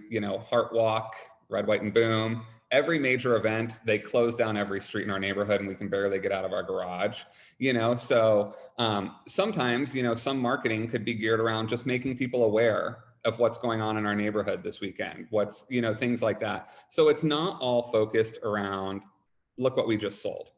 Heart Walk, Red, White, and Boom, every major event, they close down every street in our neighborhood and we can barely get out of our garage, so sometimes, some marketing could be geared around just making people aware of what's going on in our neighborhood this weekend, what's, things like that. So it's not all focused around, look what we just sold,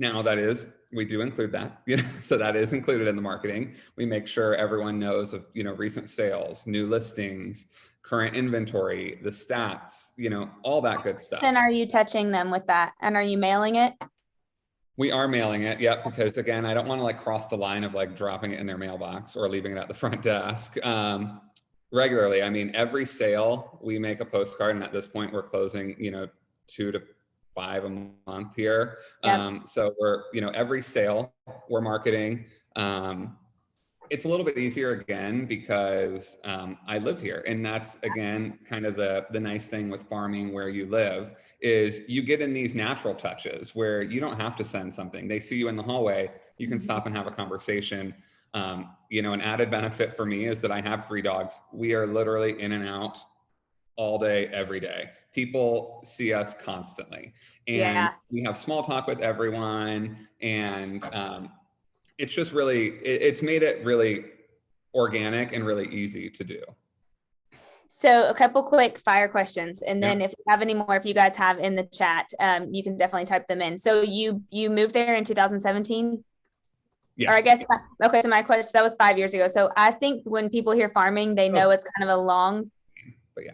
now that is, we do include that, so that is included in the marketing. We make sure everyone knows of, recent sales, new listings, current inventory, the stats, all that good stuff. And are you touching them with that? And are you mailing it? We are mailing it, yeah, because again, I don't want to cross the line of dropping it in their mailbox or leaving it at the front desk. Regularly, every sale we make a postcard, and at this point we're closing, 2 to 5 a month here. Yep. So we're, every sale we're marketing. It's a little bit easier again because I live here, and that's again kind of the nice thing with farming where you live is you get in these natural touches where you don't have to send something. They see you in the hallway, you can stop and have a conversation. An added benefit for me is that I have 3 dogs. We are literally in and out all day, every day. People see us constantly, and we have small talk with everyone, and it's just really, it's made it really organic and really easy to do. So a couple quick fire questions. And then if you have any more, if you guys have in the chat, you can definitely type them in. So you moved there in 2017? Yes. Or I guess, okay, so my question, that was 5 years ago. So I think when people hear farming, they know it's kind of a long, but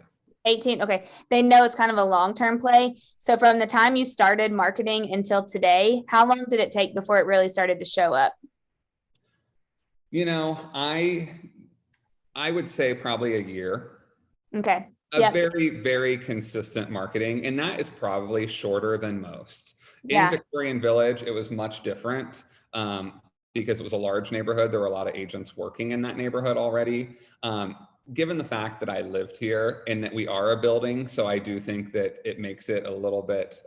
18. Okay. They know it's kind of a long-term play. So from the time you started marketing until today, how long did it take before it really started to show up? I would say probably a year. Okay. Very, very consistent marketing. And that is probably shorter than most. In Victorian Village, it was much different because it was a large neighborhood. There were a lot of agents working in that neighborhood already. Given the fact that I lived here and that we are a building, so I do think that it makes it a little bit,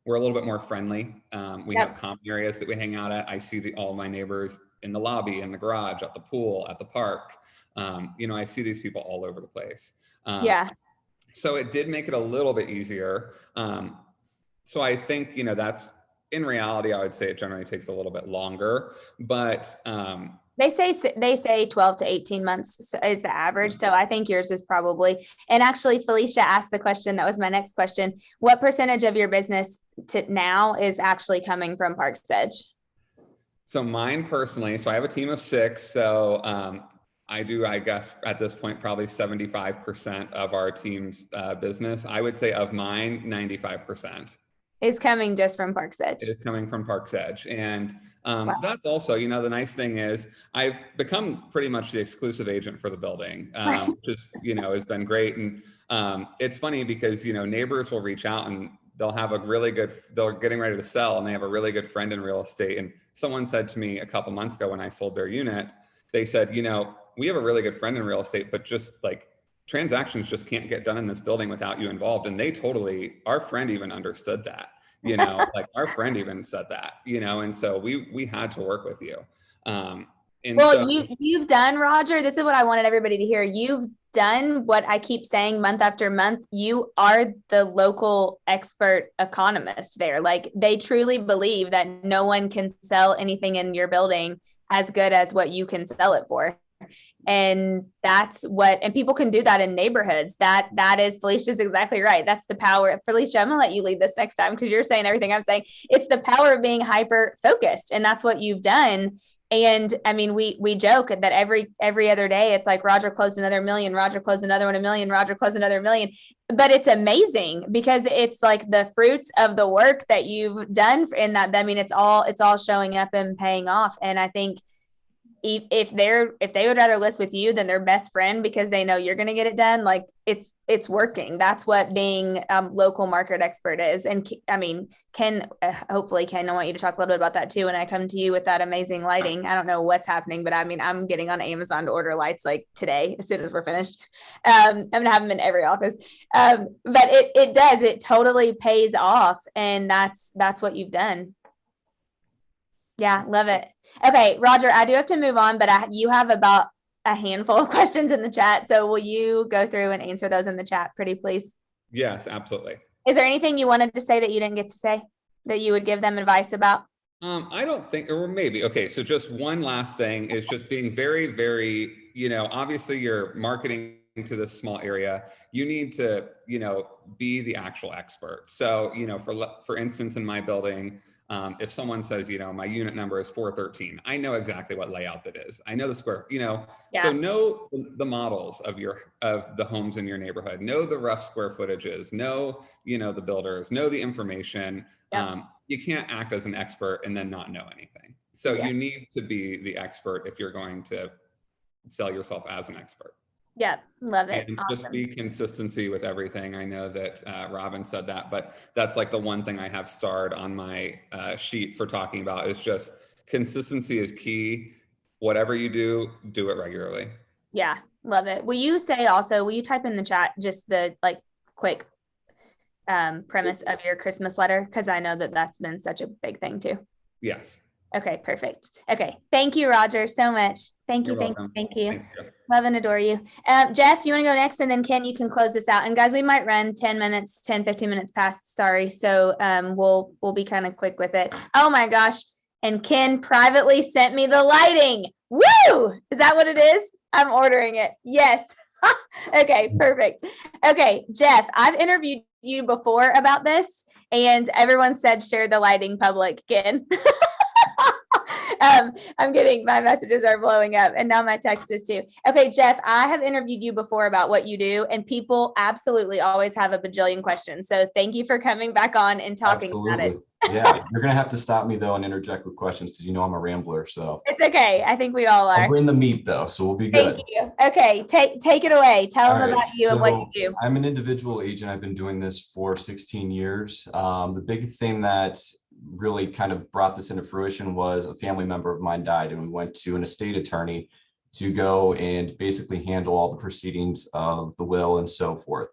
we're a little bit more friendly. We have common areas that we hang out at. I see all my neighbors in the lobby, in the garage, at the pool, at the park. I see these people all over the place. So it did make it a little bit easier. So I think, that's, in reality, I would say it generally takes a little bit longer, but they say 12 to 18 months is the average. So I think yours is probably, and actually Felicia asked the question, that was my next question. What percentage of your business now is actually coming from Parks Edge? So mine personally, so I have a team of 6. So I do, I guess at this point, probably 75% of our team's business. I would say of mine, 95%. Is coming just from Parks Edge. It is coming from Parks Edge. And that's also, the nice thing is I've become pretty much the exclusive agent for the building, which is, has been great. And it's funny because, neighbors will reach out and they'll have they're getting ready to sell and they have a really good friend in real estate. And someone said to me a couple months ago when I sold their unit, they said, we have a really good friend in real estate, but just like transactions just can't get done in this building without you involved. And our friend even understood that, like our friend even said that, and so we had to work with you. You've done, Roger, this is what I wanted everybody to hear. You've done what I keep saying month after month. You are the local expert economist there. Like they truly believe that no one can sell anything in your building as good as what you can sell it for. And and people can do that in neighborhoods. That is, Felicia's exactly right. That's the power. Felicia, I'm gonna let you lead this next time because you're saying everything I'm saying. It's the power of being hyper focused, and that's what you've done. And I mean, we joke that every other day it's like Roger closed another million, Roger closed another one, 1 million, Roger closed another million. But it's amazing because it's like the fruits of the work that you've done in that. I mean, it's all showing up and paying off. And I think if they would rather list with you than their best friend because they know you're going to get it done, like it's working. That's what being local market expert is. And I mean, hopefully Ken, I want you to talk a little bit about that too. When I come to you with that amazing lighting, I don't know what's happening, but I mean, I'm getting on Amazon to order lights like today, as soon as we're finished. I'm going to have them in every office. But it totally pays off. And that's what you've done. Yeah. Love it. Okay, Roger, I do have to move on, but you have about a handful of questions in the chat. So will you go through and answer those in the chat, pretty please? Yes, absolutely. Is there anything you wanted to say that you didn't get to say that you would give them advice about? I don't think, or maybe, okay. So just one last thing is just being very, very, obviously you're marketing to this small area. You need to, be the actual expert. So, for instance, in my building, if someone says, my unit number is 413, I know exactly what layout that is. I know the square, so know the models of the homes in your neighborhood, know the rough square footages, know, the builders, know the information. You can't act as an expert and then not know anything. So you need to be the expert if you're going to sell yourself as an expert. Yeah, love it. And just Awesome. be consistency with everything. I know that Robin said that, but that's like the one thing I have starred on my sheet for talking about is just consistency is key. Whatever you do it regularly. Yeah, love it. Will you say also, will you type in the chat just the like quick premise of your Christmas letter? Because I know that that's been such a big thing too. Yes. Okay, perfect. Okay. Thank you, Roger, so much. Thank you. You're welcome. Thank you. Thanks, Jeff. Love and adore you. Jeff, you want to go next? And then Ken, you can close this out. And guys, we might run 10 minutes, 10, 15 minutes past. Sorry. So we'll be kind of quick with it. Oh my gosh. And Ken privately sent me the lighting. Woo! Is that what it is? I'm ordering it. Yes. Okay, perfect. Okay, Jeff, I've interviewed you before about this, and everyone said share the lighting public, Ken. I'm getting, my messages are blowing up, and now my text is too. Okay, Jeff, I have interviewed you before about what you do, and people absolutely always have a bajillion questions. So thank you for coming back on and talking about it. Yeah, you're gonna have to stop me though and interject with questions because you know I'm a rambler. So it's okay. I think we all are. I'll bring the meat though, so we'll be good. Thank you. Okay, take it away. Tell them about you and what you do. I'm an individual agent. I've been doing this for 16 years. The big thing that really kind of brought this into fruition was a family member of mine died, and we went to an estate attorney to go and basically handle all the proceedings of the will and so forth.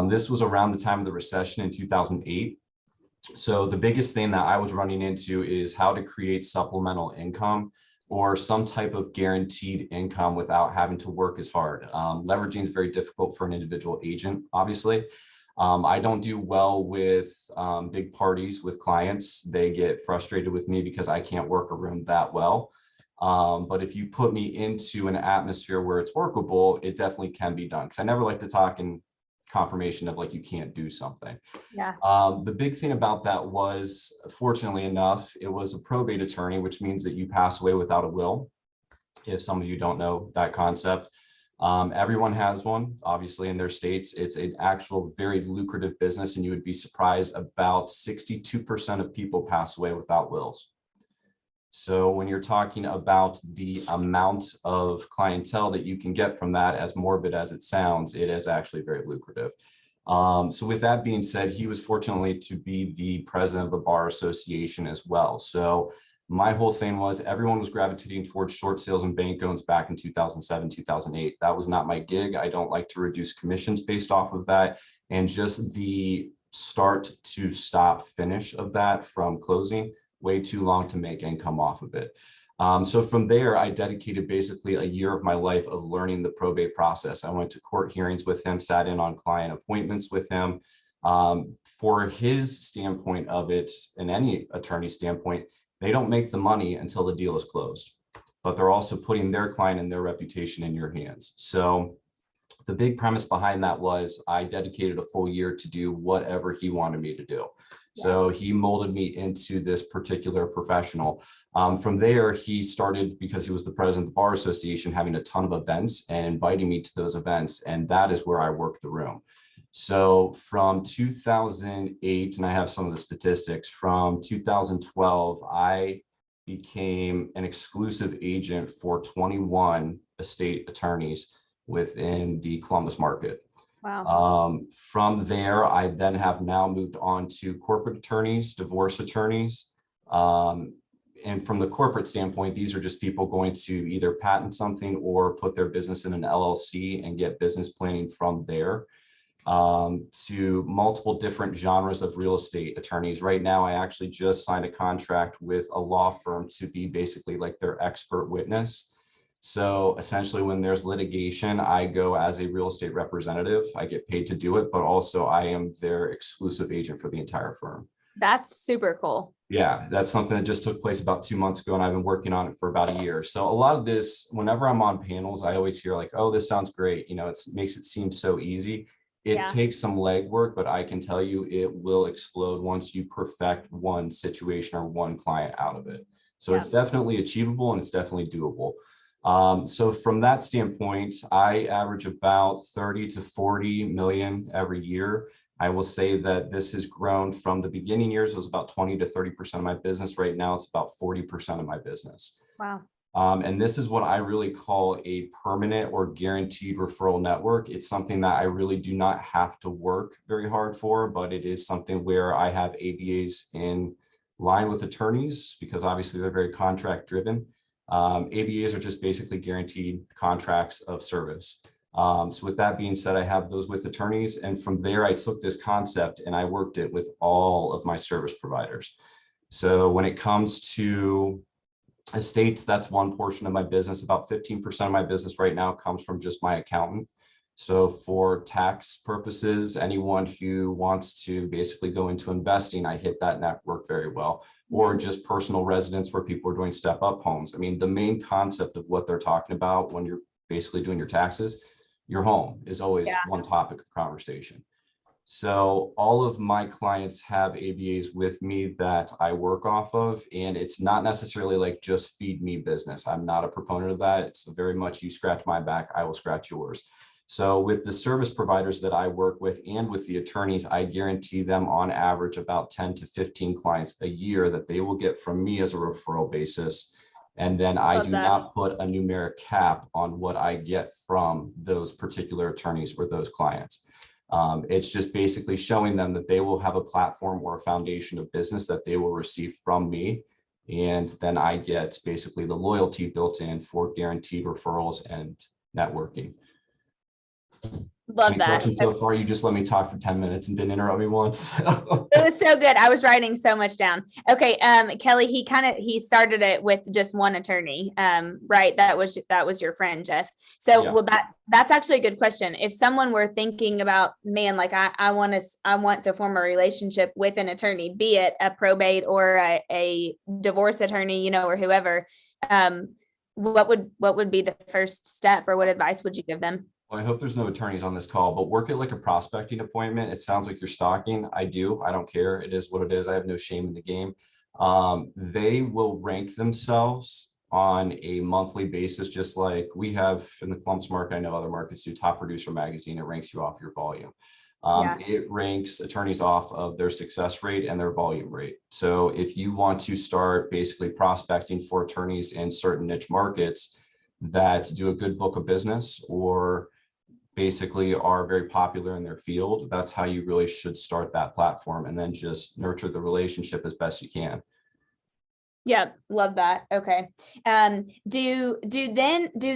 This was around the time of the recession in 2008. So the biggest thing that I was running into is how to create supplemental income or some type of guaranteed income without having to work as hard. Leveraging is very difficult for an individual agent, obviously. I don't do well with big parties with clients. They get frustrated with me because I can't work a room that well. But if you put me into an atmosphere where it's workable, it definitely can be done. Because I never like to talk in confirmation of like you can't do something. Yeah. The big thing about that was, fortunately enough, it was a probate attorney, which means that you pass away without a will. If some of you don't know that concept, everyone has one, obviously, in their states. It's an actual very lucrative business, and you would be surprised about 62% of people pass away without wills. So when you're talking about the amount of clientele that you can get from that, as morbid as it sounds, it is actually very lucrative. So with that being said, he was fortunately to be the president of the Bar Association as well. So my whole thing was everyone was gravitating towards short sales and bank owns back in 2007, 2008. That was not my gig. I don't like to reduce commissions based off of that. And just the start to stop finish of that from closing, way too long to make income off of it. So from there, I dedicated basically a year of my life of learning the probate process. I went to court hearings with him, sat in on client appointments with him. For his standpoint of it, and any attorney standpoint, they don't make the money until the deal is closed, but they're also putting their client and their reputation in your hands. So the big premise behind that was I dedicated a full year to do whatever he wanted me to do. So he molded me into this particular professional. From there, he started, because he was the president of the Bar Association, having a ton of events and inviting me to those events. And that is where I worked the room. So from 2008, and I have some of the statistics, from 2012, I became an exclusive agent for 21 estate attorneys within the Columbus market. Wow. From there, I then have now moved on to corporate attorneys, divorce attorneys. And from the corporate standpoint, these are just people going to either patent something or put their business in an LLC and get business planning from there. To multiple different genres of real estate attorneys. Right now, I actually just signed a contract with a law firm to be basically like their expert witness. So essentially, when there's litigation, I go as a real estate representative. I get paid to do it, but also I am their exclusive agent for the entire firm. That's super cool. Yeah, that's something that just took place about 2 months ago, and I've been working on it for about a year. So a lot of this, whenever I'm on panels, I always hear like, oh, this sounds great. You know, it makes it seem so easy. It takes some legwork, but I can tell you it will explode once you perfect one situation or one client out of it. So it's definitely achievable and it's definitely doable. So from that standpoint, I average about 30 to 40 million every year. I will say that this has grown from the beginning years. It was about 20 to 30% of my business. Right now, it's about 40% of my business. Wow. And this is what I really call a permanent or guaranteed referral network. It's something that I really do not have to work very hard for, but it is something where I have ABAs in line with attorneys because obviously they're very contract driven. ABAs are just basically guaranteed contracts of service. So with that being said, I have those with attorneys. And from there, I took this concept and I worked it with all of my service providers. So when it comes to estates, that's one portion of my business. About 15% of my business right now comes from just my accountant. So for tax purposes, anyone who wants to basically go into investing, I hit that network very well. Or just personal residence where people are doing step up homes. I mean, the main concept of what they're talking about when you're basically doing your taxes, your home is always one topic of conversation. So all of my clients have ABAs with me that I work off of, and it's not necessarily like just feed me business. I'm not a proponent of that. It's very much you scratch my back, I will scratch yours. So with the service providers that I work with and with the attorneys, I guarantee them on average about 10 to 15 clients a year that they will get from me as a referral basis. And then I do not put a numeric cap on what I get from those particular attorneys or those clients. It's just basically showing them that they will have a platform or a foundation of business that they will receive from me. And then I get basically the loyalty built in for guaranteed referrals and networking. Love Any that. questions so far? You just let me talk for 10 minutes and didn't interrupt me once. It was so good. I was writing so much down. Okay. Kelly, he started it with just one attorney. Right. That was your friend, Jeff. So, well, that's actually a good question. If someone were thinking about, man, like I want to form a relationship with an attorney, be it a probate or a divorce attorney, or whoever, what would be the first step, or what advice would you give them? Well, I hope there's no attorneys on this call, but work it like a prospecting appointment. It sounds like you're stalking. I do. I don't care. It is what it is. I have no shame in the game. They will rank themselves on a monthly basis, just like we have in the Columbus market. I know other markets do. Top Producer Magazine. It ranks you off your volume. It ranks attorneys off of their success rate and their volume rate. So if you want to start basically prospecting for attorneys in certain niche markets that do a good book of business or basically are very popular in their field, that's how you really should start that platform, and then just nurture the relationship as best you can. Yeah, love that. Okay. Do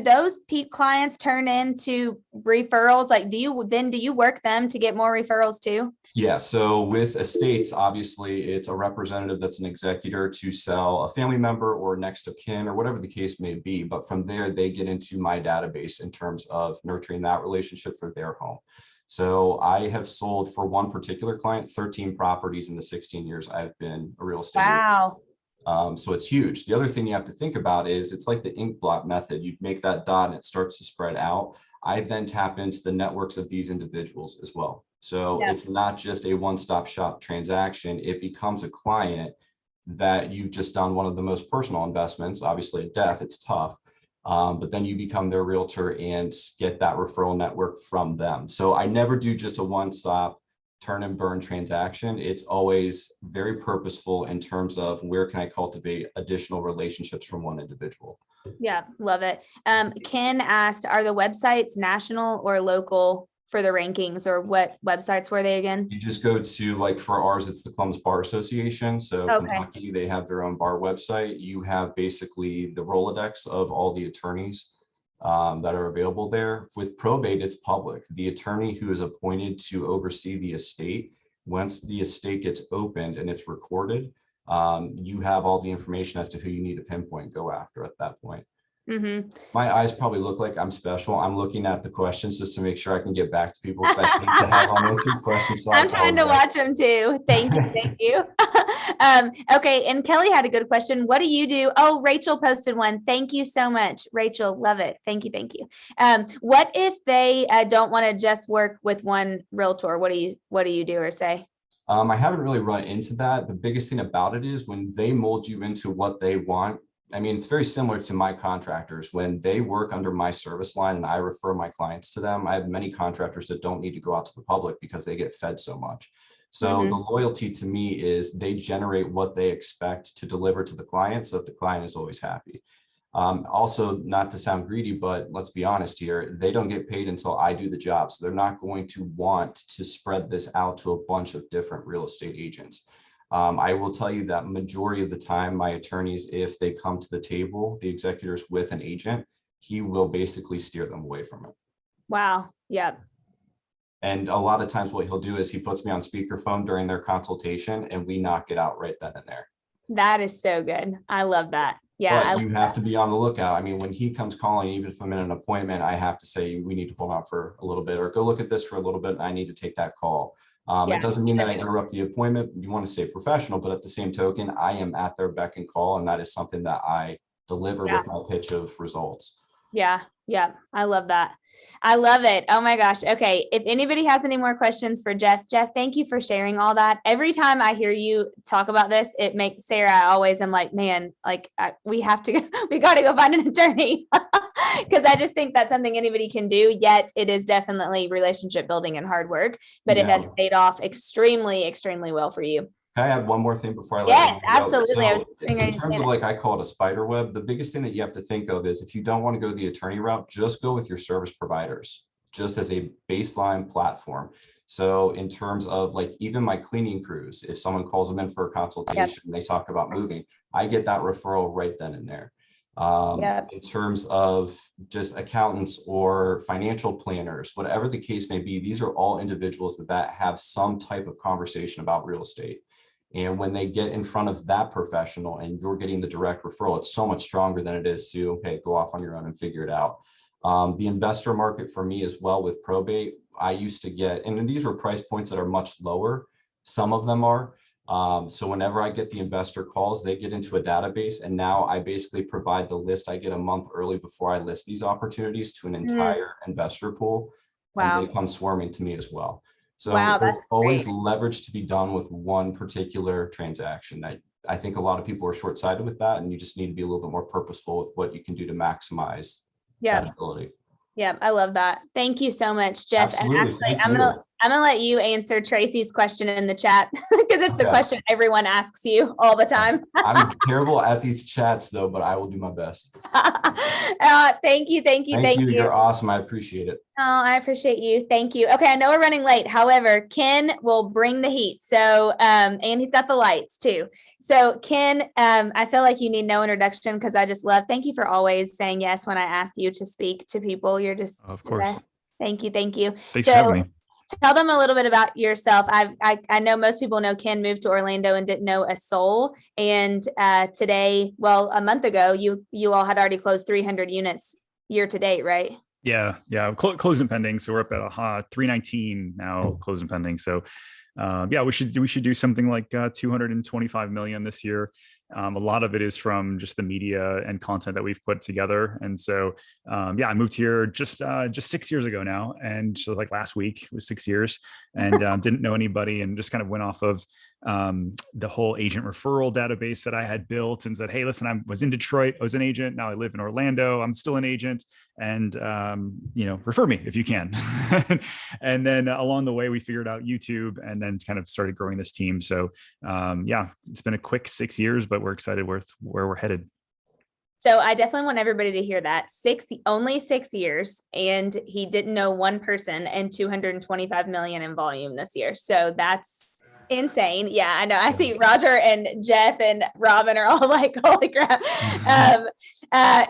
those clients turn into referrals? Like, do you work them to get more referrals too? Yeah. So with estates, obviously it's a representative that's an executor to sell a family member or next of kin or whatever the case may be. But from there, they get into my database in terms of nurturing that relationship for their home. So I have sold for one particular client, 13 properties in the 16 years I've been a real estate agent. Wow. So it's huge. The other thing you have to think about is it's like the ink blot method. You make that dot and it starts to spread out. I then tap into the networks of these individuals as well. So it's not just a one-stop shop transaction. It becomes a client that you've just done one of the most personal investments. Obviously at death, it's tough. But then you become their realtor and get that referral network from them. So I never do just a one-stop turn and burn transaction. It's always very purposeful in terms of where can I cultivate additional relationships from one individual. Yeah, love it. Ken asked, are the websites national or local for the rankings, or what websites were they again? You just go to, like for ours, it's the Columbus Bar Association. So Kentucky, they have their own bar website. You have basically the Rolodex of all the attorneys that are available there. With probate, it's public. The attorney who is appointed to oversee the estate, once the estate gets opened and it's recorded, you have all the information as to who you need to pinpoint, go after at that point. Mm-hmm. My eyes probably look like I'm special. I'm looking at the questions just to make sure I can get back to people because I hate to have unanswered questions. So I'm trying to watch them too. Thank you. Thank you. Okay. And Kelly had a good question. What do you do? Oh, Rachel posted one. Thank you so much, Rachel. Love it. Thank you. Thank you. What if they don't want to just work with one realtor? What do you do or say? I haven't really run into that. The biggest thing about it is when they mold you into what they want. I mean, it's very similar to my contractors. When they work under my service line and I refer my clients to them, I have many contractors that don't need to go out to the public because they get fed so much. So the loyalty to me is they generate what they expect to deliver to the client so that the client is always happy. Also, not to sound greedy, but let's be honest here, they don't get paid until I do the job. So they're not going to want to spread this out to a bunch of different real estate agents. I will tell you that majority of the time, my attorneys, if they come to the table, the executors with an agent, he will basically steer them away from it. Wow. Yeah. And a lot of times what he'll do is he puts me on speakerphone during their consultation and we knock it out right then and there. That is so good. I love that. Yeah. But you have to be on the lookout. I mean, when he comes calling, even if I'm in an appointment, I have to say, we need to hold on for a little bit, or go look at this for a little bit. And I need to take that call. It doesn't mean that I interrupt the appointment. You want to stay professional, but at the same token, I am at their beck and call. And that is something that I deliver with my pitch of results. Yeah. Yeah. I love that. I love it. Oh my gosh. Okay. If anybody has any more questions for Jeff, thank you for sharing all that. Every time I hear you talk about this, it makes Sarah, I'm like, man, like we got to go find an attorney because I just think that's something anybody can do. Yet it is definitely relationship building and hard work, but it has paid off extremely, extremely well for you. Can I add one more thing before I let Yes, you go? absolutely. So in terms of, like, I call it a spider web, the biggest thing that you have to think of is if you don't want to go the attorney route, just go with your service providers, just as a baseline platform. So in terms of, like, even my cleaning crews, if someone calls them in for a consultation, they talk about moving, I get that referral right then and there. In terms of just accountants or financial planners, whatever the case may be, these are all individuals that have some type of conversation about real estate. And when they get in front of that professional and you're getting the direct referral, it's so much stronger than it is to, okay, go off on your own and figure it out. The investor market for me as well with probate, I used to get, and these were price points that are much lower. Some of them are. So whenever I get the investor calls, they get into a database, and now I basically provide the list. I get a month early before I list these opportunities to an entire investor pool. Wow. And they come swarming to me as well. So there's always leverage to be done with one particular transaction. I think a lot of people are short-sighted with that, and you just need to be a little bit more purposeful with what you can do to maximize that ability. Yeah, I love that. Thank you so much, Jeff. Absolutely. And actually, I'm gonna let you answer Tracy's question in the chat because it's the question everyone asks you all the time. I'm terrible at these chats though, but I will do my best. Thank you. Thank you. You're awesome. I appreciate it. Oh, I appreciate you. Thank you. Okay, I know we're running late. However, Ken will bring the heat. So, and he's got the lights too. So, Ken, I feel like you need no introduction because I just thank you for always saying yes when I ask you to speak to people. You're just, of course. Thank you. Thank you. Thanks for having me. Tell them a little bit about yourself. I know most people know Ken moved to Orlando and didn't know a soul. And today, a month ago, you all had already closed 300 units year to date, right? Yeah. Closed and pending. So we're up at 319 now, closed and pending. So we should do something like 225 million this year. A lot of it is from just the media and content that we've put together. And so, I moved here just 6 years ago now. And so like last week was 6 years, and didn't know anybody, and just kind of went off of the whole agent referral database that I had built and said, hey, listen, I was in Detroit, I was an agent. Now I live in Orlando. I'm still an agent, and, refer me if you can. And then along the way, we figured out YouTube and then kind of started growing this team. So it's been a quick 6 years, but we're excited with where we're headed. So I definitely want everybody to hear that. Only 6 years, and he didn't know one person, and 225 million in volume this year. So that's insane. Yeah, I know. I see Roger and Jeff and Robin are all like, holy crap.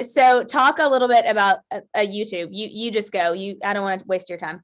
So talk a little bit about YouTube. You just go. I don't want to waste your time.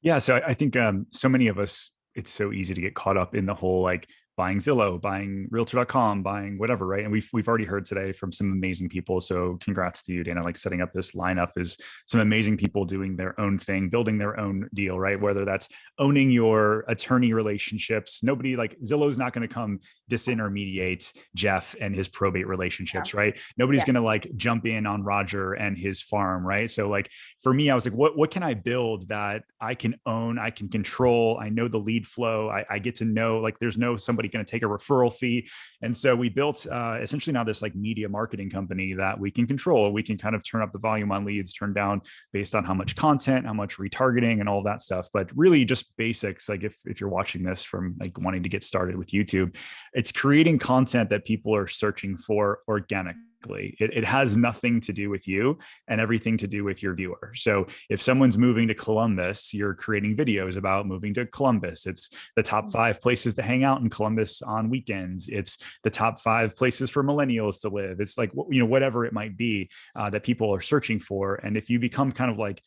Yeah. So I think so many of us, it's so easy to get caught up in the whole like buying Zillow, buying Realtor.com, buying whatever, right? And we've already heard today from some amazing people. So congrats to you, Dana. Like setting up this lineup is some amazing people doing their own thing, building their own deal, right? Whether that's owning your attorney relationships. Nobody like Zillow's not going to come disintermediate Jeff and his probate relationships, right? Nobody's going to like jump in on Roger and his farm, right? So like for me, I was like, what can I build that I can own, I can control? I know the lead flow. I get to know, like there's no somebody going to take a referral fee. And so we built essentially now this like media marketing company that we can control. We can kind of turn up the volume on leads, turn down based on how much content, how much retargeting and all that stuff. But really just basics. Like if you're watching this from like wanting to get started with YouTube, it's creating content that people are searching for organically. directly. It has nothing to do with you and everything to do with your viewer. So if someone's moving to Columbus, you're creating videos about moving to Columbus. It's the top 5 places to hang out in Columbus on weekends. It's the top 5 places for millennials to live. It's like, whatever it might be that people are searching for. And if you become kind of like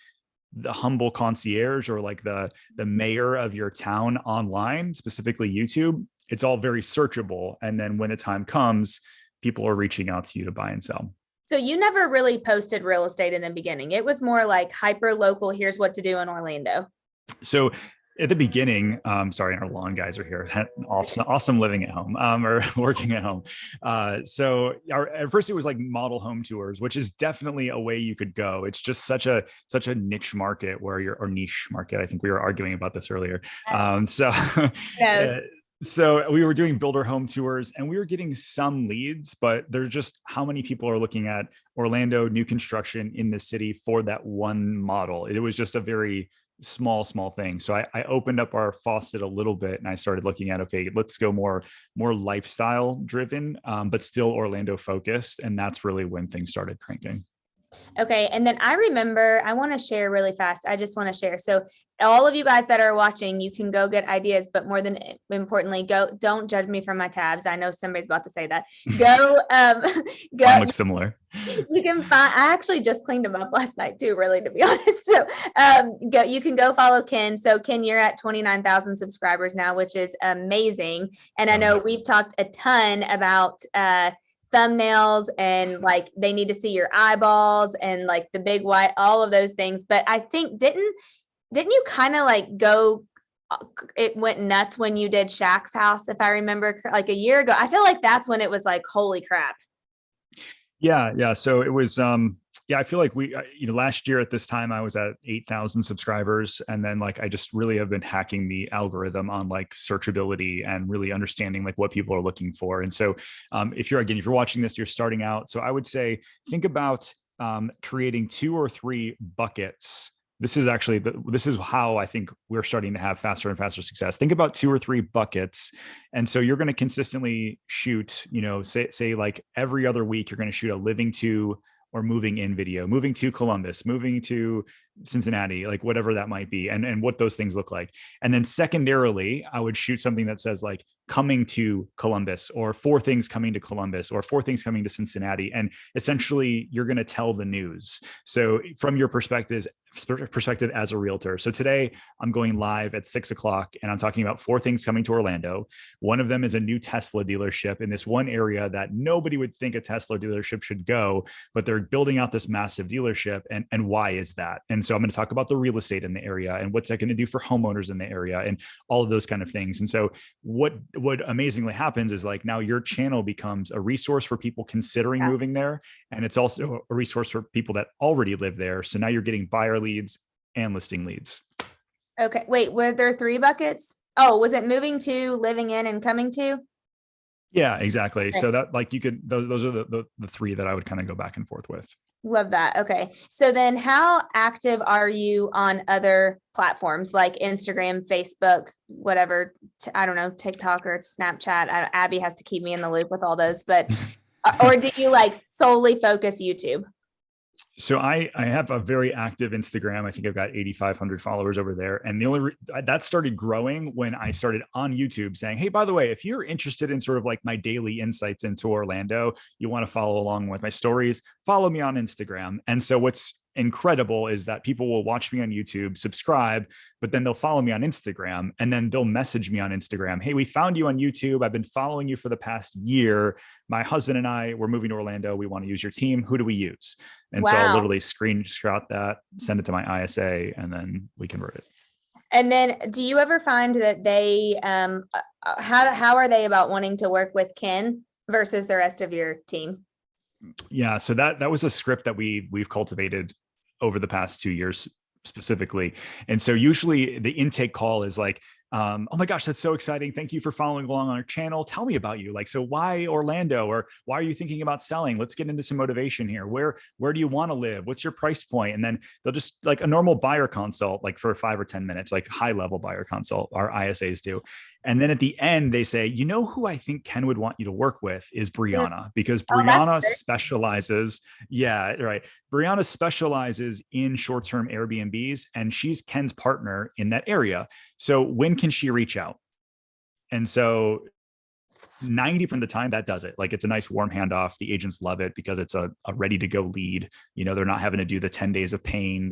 the humble concierge or like the mayor of your town online, specifically YouTube, it's all very searchable. And then when the time comes, people are reaching out to you to buy and sell. So you never really posted real estate in the beginning. It was more like hyper local. Here's what to do in Orlando. So at the beginning, sorry, our lawn guys are here. Awesome living at home or working at home. So at first it was like model home tours, which is definitely a way you could go. It's just such a niche market or niche market. I think we were arguing about this earlier. Yes. So we were doing builder home tours and we were getting some leads, but there's just how many people are looking at Orlando new construction in the city for that one model. It was just a very small thing. So I opened up our faucet a little bit and I started looking at, okay, let's go more lifestyle driven, but still Orlando focused. And that's really when things started cranking. Okay. And then I remember, I want to share really fast. I just want to share. So all of you guys that are watching, you can go get ideas, but more than importantly, don't judge me from my tabs. I know somebody's about to say that. Go. Mine looks similar. You can find, I actually just cleaned them up last night too, really, to be honest. So you can go follow Ken. So Ken, you're at 29,000 subscribers now, which is amazing. And I know we've talked a ton about, thumbnails and like they need to see your eyeballs and like the big white, all of those things. But I think didn't you kind of like it went nuts when you did Shaq's house, if I remember, like a year ago. I feel like that's when it was like, holy crap. Yeah. So it was, I feel like we, last year at this time I was at 8,000 subscribers. And then like, I just really have been hacking the algorithm on like searchability and really understanding like what people are looking for. And so if you're watching this, you're starting out. So I would say, think about creating 2 or 3 buckets. This is how I think we're starting to have faster and faster success. Think about 2 or 3 buckets. And so you're going to consistently shoot, say like every other week, you're going to shoot a living to or moving in video, moving to Columbus, moving to Cincinnati, like whatever that might be, and what those things look like. And then secondarily, I would shoot something that says like coming to Columbus or 4 things coming to Columbus or 4 things coming to Cincinnati. And essentially you're going to tell the news. So from your perspective as a realtor. So today I'm going live at 6 o'clock and I'm talking about 4 things coming to Orlando. One of them is a new Tesla dealership in this one area that nobody would think a Tesla dealership should go, but they're building out this massive dealership. And why is that? And so I'm going to talk about the real estate in the area and what's that going to do for homeowners in the area and all of those kind of things. And so what amazingly happens is like now your channel becomes a resource for people considering moving there. And it's also a resource for people that already live there. So now you're getting buyer leads and listing leads. Okay. Wait, were there 3 buckets? Oh, was it moving to, living in, and coming to? Yeah, exactly. Okay. So that like you could, those are the 3 that I would kind of go back and forth with. Love that. Okay. So then how active are you on other platforms like Instagram, Facebook, whatever, I don't know, TikTok or Snapchat? Abby has to keep me in the loop with all those, but, or do you like solely focus YouTube? So I have a very active Instagram. I think I've got 8,500 followers over there. And that started growing when I started on YouTube saying, hey, by the way, if you're interested in sort of like my daily insights into Orlando, you want to follow along with my stories, follow me on Instagram. And so what's incredible is that people will watch me on YouTube, subscribe, but then they'll follow me on Instagram and then they'll message me on Instagram. Hey, we found you on YouTube. I've been following you for the past year. My husband and I, we're moving to Orlando. We want to use your team. Who do we use? And so I'll literally screenshot that, send it to my ISA, and then we convert it. And then do you ever find that they, how are they about wanting to work with Ken versus the rest of your team? Yeah. So that was a script that we've cultivated over the past 2 years specifically. And so usually the intake call is like, oh my gosh, that's so exciting. Thank you for following along on our channel. Tell me about you. Like, so why Orlando, or why are you thinking about selling? Let's get into some motivation here. Where do you want to live? What's your price point? And then they'll just like a normal buyer consult, like for 5 or 10 minutes, like high level buyer consult, our ISAs do. And then at the end, they say, you know who I think Ken would want you to work with is Brianna, because Oh, Brianna that's good. specializes. Yeah, right. Brianna specializes in short-term Airbnbs, and she's Ken's partner in that area. So when can she reach out? And so 90% of the time that does it. Like, it's a nice warm handoff. The agents love it because it's a ready to go lead. They're not having to do the 10 days of pain.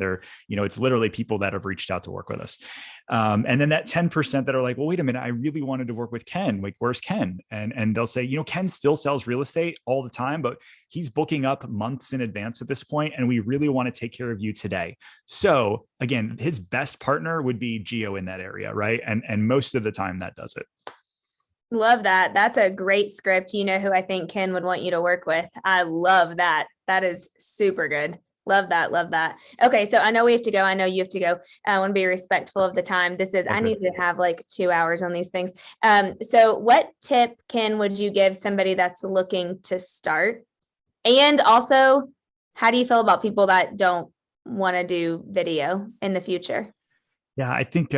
It's literally people that have reached out to work with us. And then that 10% that are like, well, wait a minute, I really wanted to work with Ken. Like, where's Ken? And they'll say, Ken still sells real estate all the time, but he's booking up months in advance at this point, and we really want to take care of you today. So again, his best partner would be Geo in that area, right? And most of the time that does it. Love that. That's a great script. You know who I think Ken would want you to work with. I love that. That is super good. Love that. Love that. Okay. So I know we have to go. I know you have to go. I want to be respectful of the time. I need to have like 2 hours on these things. So what tip, Ken, would you give somebody that's looking to start? And also, how do you feel about people that don't want to do video in the future? Yeah, I think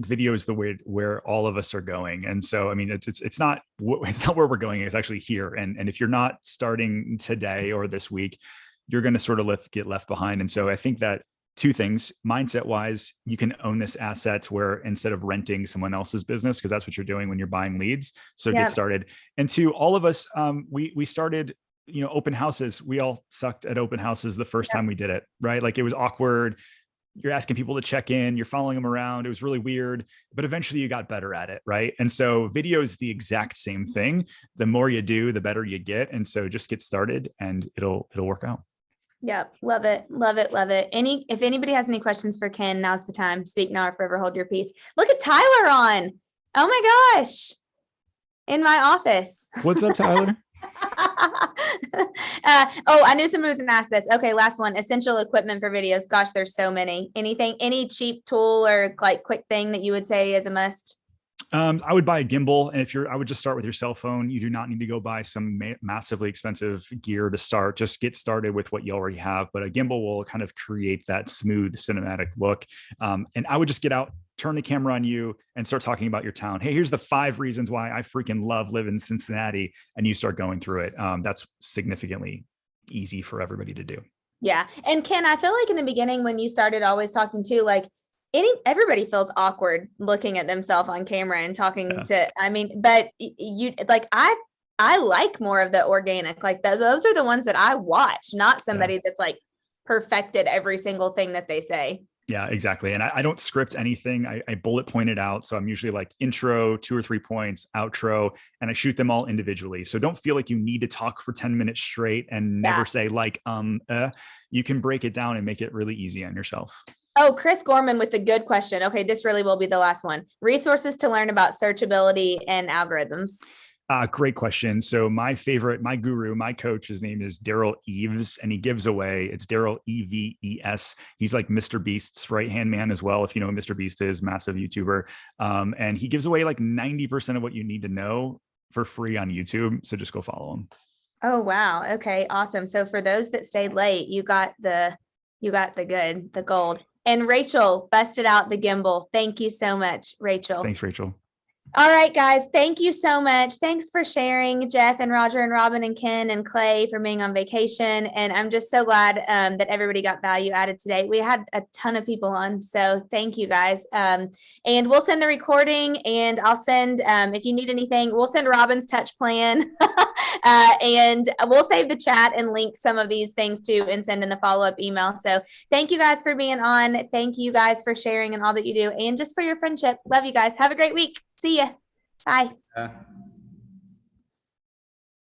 video is the way where all of us are going. And so, I mean, it's not where we're going. It's actually here. And if you're not starting today or this week, you're going to sort of get left behind. And so I think that two things: mindset wise, you can own this asset where instead of renting someone else's business, because that's what you're doing when you're buying leads. So get started. And two, all of us, we started, open houses. We all sucked at open houses the first time we did it, right? Like, it was awkward. You're asking people to check in, you're following them around. It was really weird, but eventually you got better at it, right? And so video is the exact same thing. The more you do, the better you get. And so just get started and it'll work out. Yep. Love it. Love it. Love it. If anybody has any questions for Ken, now's the time. Speak now or forever hold your peace. Look at Tyler on. Oh my gosh. In my office. What's up, Tyler? I knew somebody was gonna ask this. Okay, last one. Essential equipment for videos. Gosh, there's so many. Any cheap tool or like quick thing that you would say is a must? I would buy a gimbal. And I would just start with your cell phone. You do not need to go buy some massively expensive gear to start. Just get started with what you already have. But a gimbal will kind of create that smooth cinematic look. And I would just get out, turn the camera on you, and start talking about your town. Hey, here's the 5 reasons why I freaking love living in Cincinnati. And you start going through it. That's significantly easy for everybody to do. Yeah. And Ken, I feel like in the beginning, when you started always talking to, like, everybody feels awkward looking at themselves on camera and talking but you like, I like more of the organic, like those are the ones that I watch, not somebody that's like perfected every single thing that they say. Yeah, exactly. And I don't script anything. I bullet point it out. So I'm usually like intro, 2 or 3 points, outro, and I shoot them all individually. So don't feel like you need to talk for 10 minutes straight and never say like, you can break it down and make it really easy on yourself. Oh, Chris Gorman with the good question. Okay, this really will be the last one. Resources to learn about searchability and algorithms. Great question. So my guru, my coach, his name is Daryl Eves, and he gives away, it's Daryl Eves. He's like Mr. Beast's right-hand man as well. If you know who Mr. Beast is, massive YouTuber. And he gives away like 90% of what you need to know for free on YouTube. So just go follow him. Oh, wow. Okay, awesome. So for those that stayed late, you got the gold. And Rachel busted out the gimbal. Thank you so much, Rachel. Thanks, Rachel. All right, guys. Thank you so much. Thanks for sharing, Jeff and Roger and Robin and Ken and Clay, for being on vacation. And I'm just so glad that everybody got value added today. We had a ton of people on, so thank you guys. And we'll send the recording, and I'll send, if you need anything, we'll send Robin's touch plan. And we'll save the chat and link some of these things too and send in the follow-up email. So thank you guys for being on. Thank you guys for sharing and all that you do, and just for your friendship. Love you guys. Have a great week. See ya. Bye.